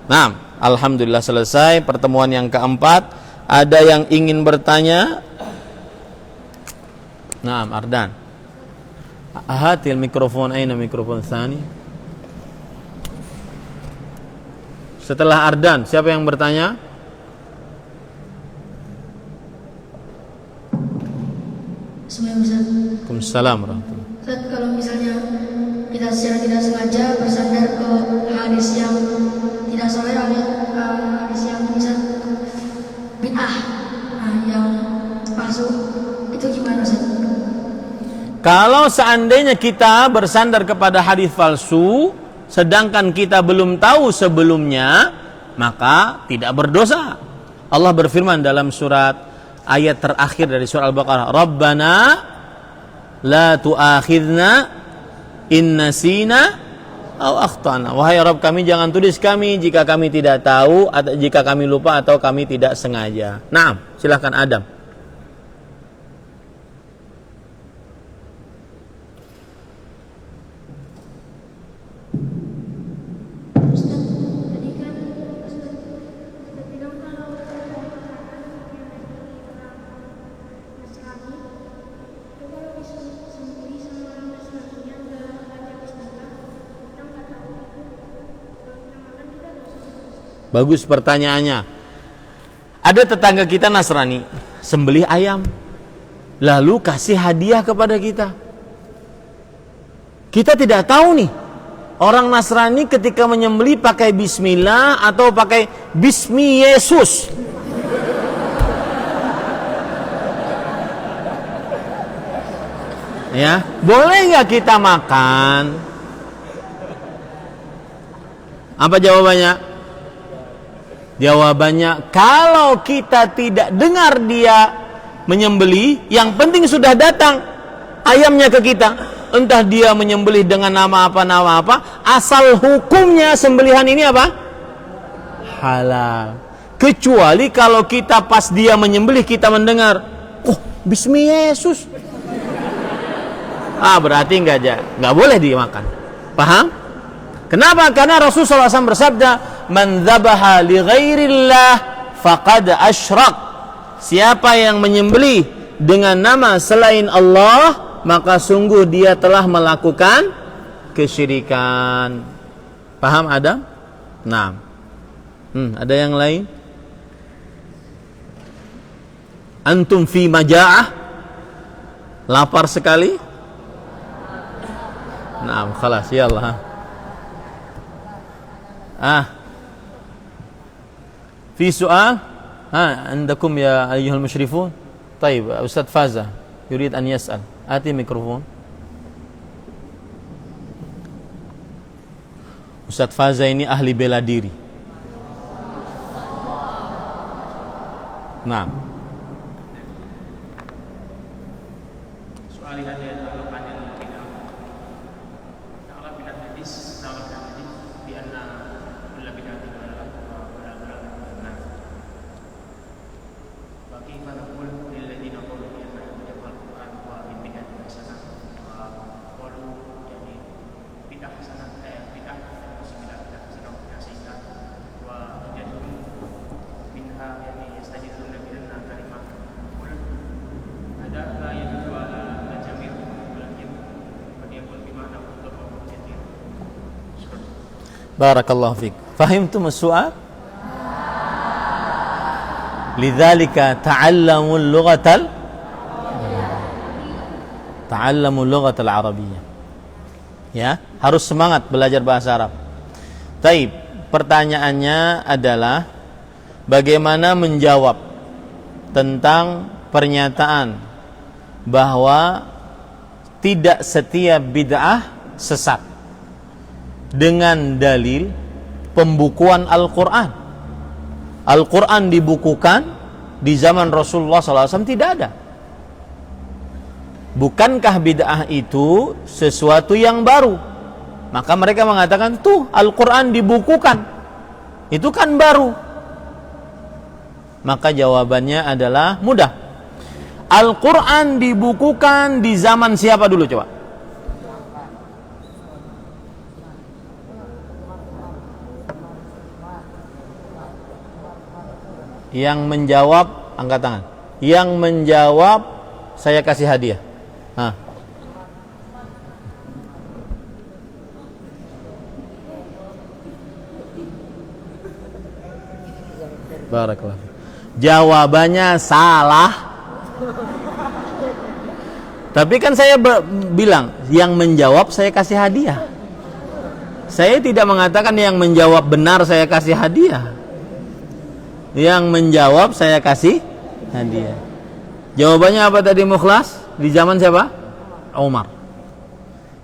Nah, alhamdulillah selesai pertemuan yang keempat. Ada yang ingin bertanya? Nah, Ardan. Ahatil mikrofon, aina mikrofon tsani? Setelah Ardan, siapa yang bertanya? Waalaikumsalam warahmatullahi. Ustaz, kalau misalnya kita secara tidak sengaja bersandar ke hadis yang tidak sahih, hadis yang misal bid'ah, yang palsu, itu gimana Ustaz? Kalau seandainya kita bersandar kepada hadis palsu, sedangkan kita belum tahu sebelumnya, maka tidak berdosa. Allah berfirman dalam surat ayat terakhir dari surah Al-Baqarah, Rabbana la tu'akhidna in nasina aw akhtana. Wahai Rabb kami, jangan tulis kami jika kami tidak tahu atau jika kami lupa atau kami tidak sengaja. Naam, silahkan Adam. Bagus pertanyaannya. Ada tetangga kita Nasrani sembelih ayam, lalu kasih hadiah kepada kita. Kita tidak tahu nih, orang Nasrani ketika menyembelih pakai bismillah atau pakai bismi Yesus. Ya, boleh nggak kita makan? Apa jawabannya? Jawabannya, kalau kita tidak dengar dia menyembelih, yang penting sudah datang ayamnya ke kita. Entah dia menyembelih dengan nama apa, asal hukumnya sembelihan ini apa? Halal. Kecuali kalau kita pas dia menyembelih kita mendengar, oh, Bismi Yesus. Berarti nggak boleh dimakan. Paham? Kenapa? Karena Rasulullah SAW bersabda, "Man dzabaha li ghairillah faqad asyrak." Siapa yang menyembelih dengan nama selain Allah, maka sungguh dia telah melakukan kesyirikan. Paham Adam? Nah. Ada yang lain? Antum fi maja'ah? Lapar sekali? Nah, khalas, ya Allah. في سؤال عندكم يا أيها المشرفون. طيب أستاذ فازة يريد أن يسأل. آتي ميكروفون. Ustadz Faza ini ahli bela diri. Nah. Soal ada tanggapan yang tidak. Kalau bidat hadis, kalau bidat hadis di anna kullu bidatin adalah nah. Bagi para ulama alladziina qalu bi anna al-Qur'an wa min bidat hasanah wa qalu yani bidah hasanah bidah Barakallahu fiik. Fahimtum as-su'al? Lidzalika ta'allamul lughatal arabiyyah. Ya, harus semangat belajar bahasa Arab. Taib, pertanyaannya adalah bagaimana menjawab tentang pernyataan bahwa tidak setiap bid'ah sesat dengan dalil pembukuan Al-Quran. Al-Quran dibukukan di zaman Rasulullah SAW tidak ada. Bukankah bid'ah itu sesuatu yang baru? Maka mereka mengatakan, tuh Al-Quran dibukukan, itu kan baru. Maka jawabannya adalah mudah. Al-Quran dibukukan di zaman siapa dulu coba? Yang menjawab, angkat tangan. Yang menjawab, saya kasih hadiah. Barakallah. Jawabannya salah. Tapi kan saya bilang, yang menjawab saya kasih hadiah. Saya tidak mengatakan yang menjawab benar saya kasih hadiah. Yang menjawab saya kasih hadiah. Jawabannya apa tadi Mukhlas? Di zaman siapa? Umar.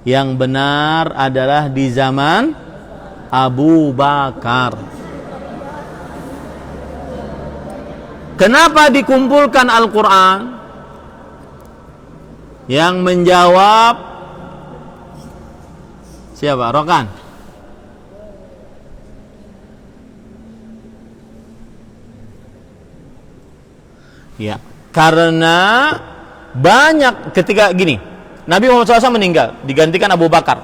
Yang benar adalah di zaman Abu Bakar. Kenapa dikumpulkan Al-Quran? Yang menjawab siapa? Rokan. Ya, karena banyak ketika gini, Nabi Muhammad SAW meninggal, digantikan Abu Bakar.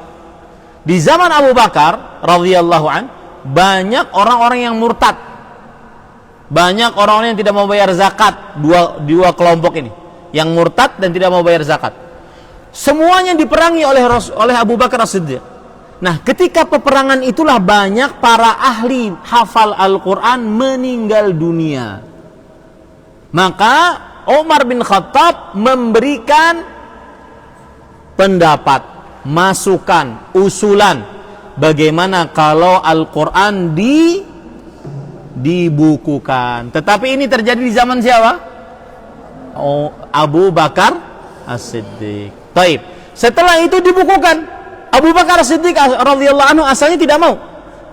Di zaman Abu Bakar radhiyallahu an, banyak orang-orang yang murtad, banyak orang-orang yang tidak mau bayar zakat. Dua kelompok ini, yang murtad dan tidak mau bayar zakat. Semuanya diperangi oleh Abu Bakar As-Siddiq. Nah, ketika peperangan itulah banyak para ahli hafal Al-Quran meninggal dunia. Maka Umar bin Khattab memberikan pendapat, masukan, usulan bagaimana kalau Al-Quran dibukukan. Tetapi ini terjadi di zaman siapa? Abu Bakar As-Siddiq. Baik. Setelah itu dibukukan. Abu Bakar Siddiq radhiyallahu anhu asalnya tidak mau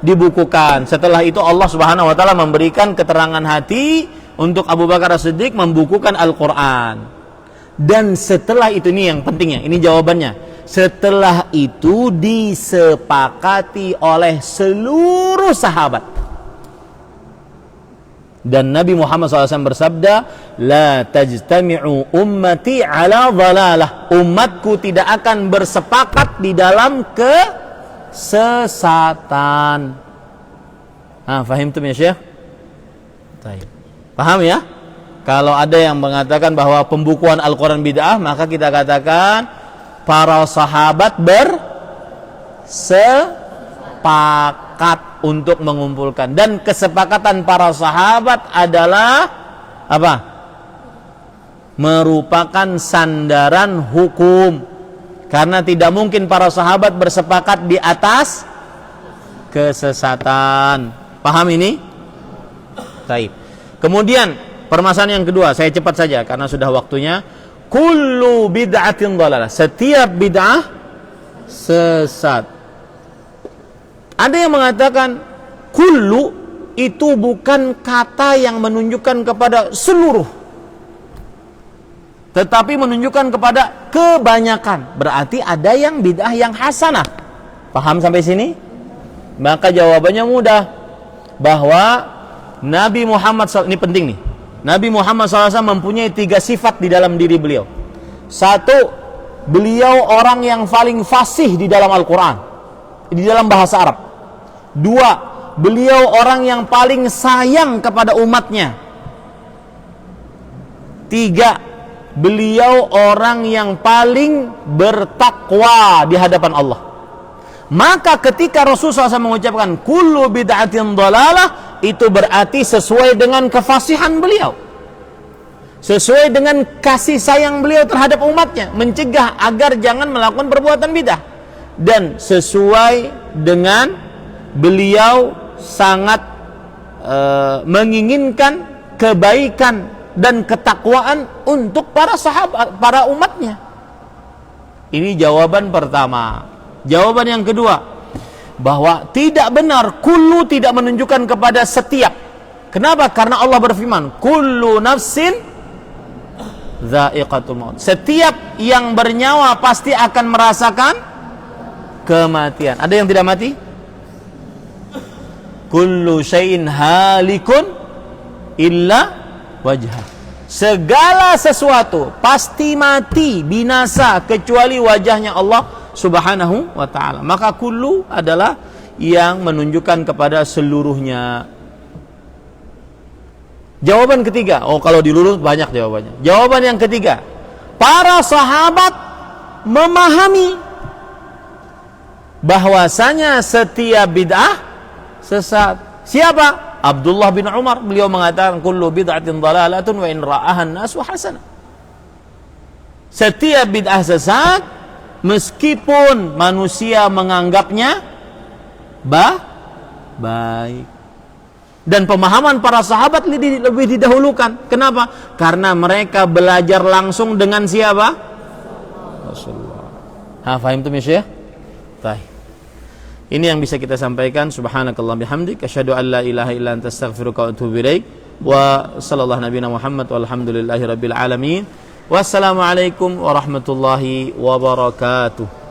dibukukan. Setelah itu Allah Subhanahu wa taala memberikan keterangan hati untuk Abu Bakar Siddiq membukukan Al-Qur'an. Dan setelah itu, ini yang pentingnya, ini jawabannya. Setelah itu disepakati oleh seluruh sahabat. Dan Nabi Muhammad SAW bersabda, la tajtami'u ummati ala dhalalah. Umatku tidak akan bersepakat di dalam kesesatan. Fahimtum ya Syekh? Paham ya? Kalau ada yang mengatakan bahwa pembukuan Al-Quran bid'ah, maka kita katakan para sahabat bersepakat untuk mengumpulkan, dan kesepakatan para sahabat adalah apa? Merupakan sandaran hukum, karena tidak mungkin para sahabat bersepakat di atas kesesatan. Paham ini? Baik. Kemudian permasalahan yang kedua, saya cepat saja karena sudah waktunya. Kullu bid'atin dhalalah. Setiap bid'ah sesat. Ada yang mengatakan kullu itu bukan kata yang menunjukkan kepada seluruh, tetapi menunjukkan kepada kebanyakan. Berarti ada yang bid'ah yang hasanah. Paham sampai sini? Maka jawabannya mudah, bahwa Nabi Muhammad SAW, ini penting nih, Nabi Muhammad SAW mempunyai 3 sifat di dalam diri beliau. 1, beliau orang yang paling fasih di dalam Al-Quran, di dalam bahasa Arab. 2, beliau orang yang paling sayang kepada umatnya. 3, beliau orang yang paling bertakwa di hadapan Allah. Maka ketika Rasulullah SAW mengucapkan kullu bid'atin dhalalah, itu berarti sesuai dengan kefasihan beliau, sesuai dengan kasih sayang beliau terhadap umatnya, mencegah agar jangan melakukan perbuatan bid'ah, dan sesuai dengan beliau sangat menginginkan kebaikan dan ketakwaan untuk para sahabat, para umatnya. Ini jawaban pertama. Jawaban yang kedua, bahwa tidak benar, kullu tidak menunjukkan kepada setiap. Kenapa? Karena Allah berfirman, kullu nafsin dha'iqatul maut. Setiap yang bernyawa pasti akan merasakan kematian. Ada yang tidak mati? Kullu syai'in halikun illa wajhah. Segala sesuatu pasti mati, binasa, kecuali wajahnya Allah Subhanahu wa ta'ala. Maka kullu adalah yang menunjukkan kepada seluruhnya. Jawaban ketiga, kalau dilurus banyak jawabannya. Jawaban yang ketiga, para sahabat memahami bahwasanya setiap bid'ah sesat. Siapa? Abdullah bin Umar, beliau mengatakan kullu bid'atin dhalalatun wa in ra'ahan nasu hasanah. Setiap bid'ah sesat meskipun manusia menganggapnya baik. Dan pemahaman para sahabat lebih didahulukan. Kenapa? Karena mereka belajar langsung dengan siapa? Rasulullah. Fahim tu ya Syekh? Baik. Ini yang bisa kita sampaikan. Subhanakallah bihamdik, asyhadu an la ilaha illa anta astaghfiruka wa atubu ilaik. Wa sallallahu nabiyana Muhammad walhamdulillahi rabbil alamin. Wassalamualaikum warahmatullahi wabarakatuh.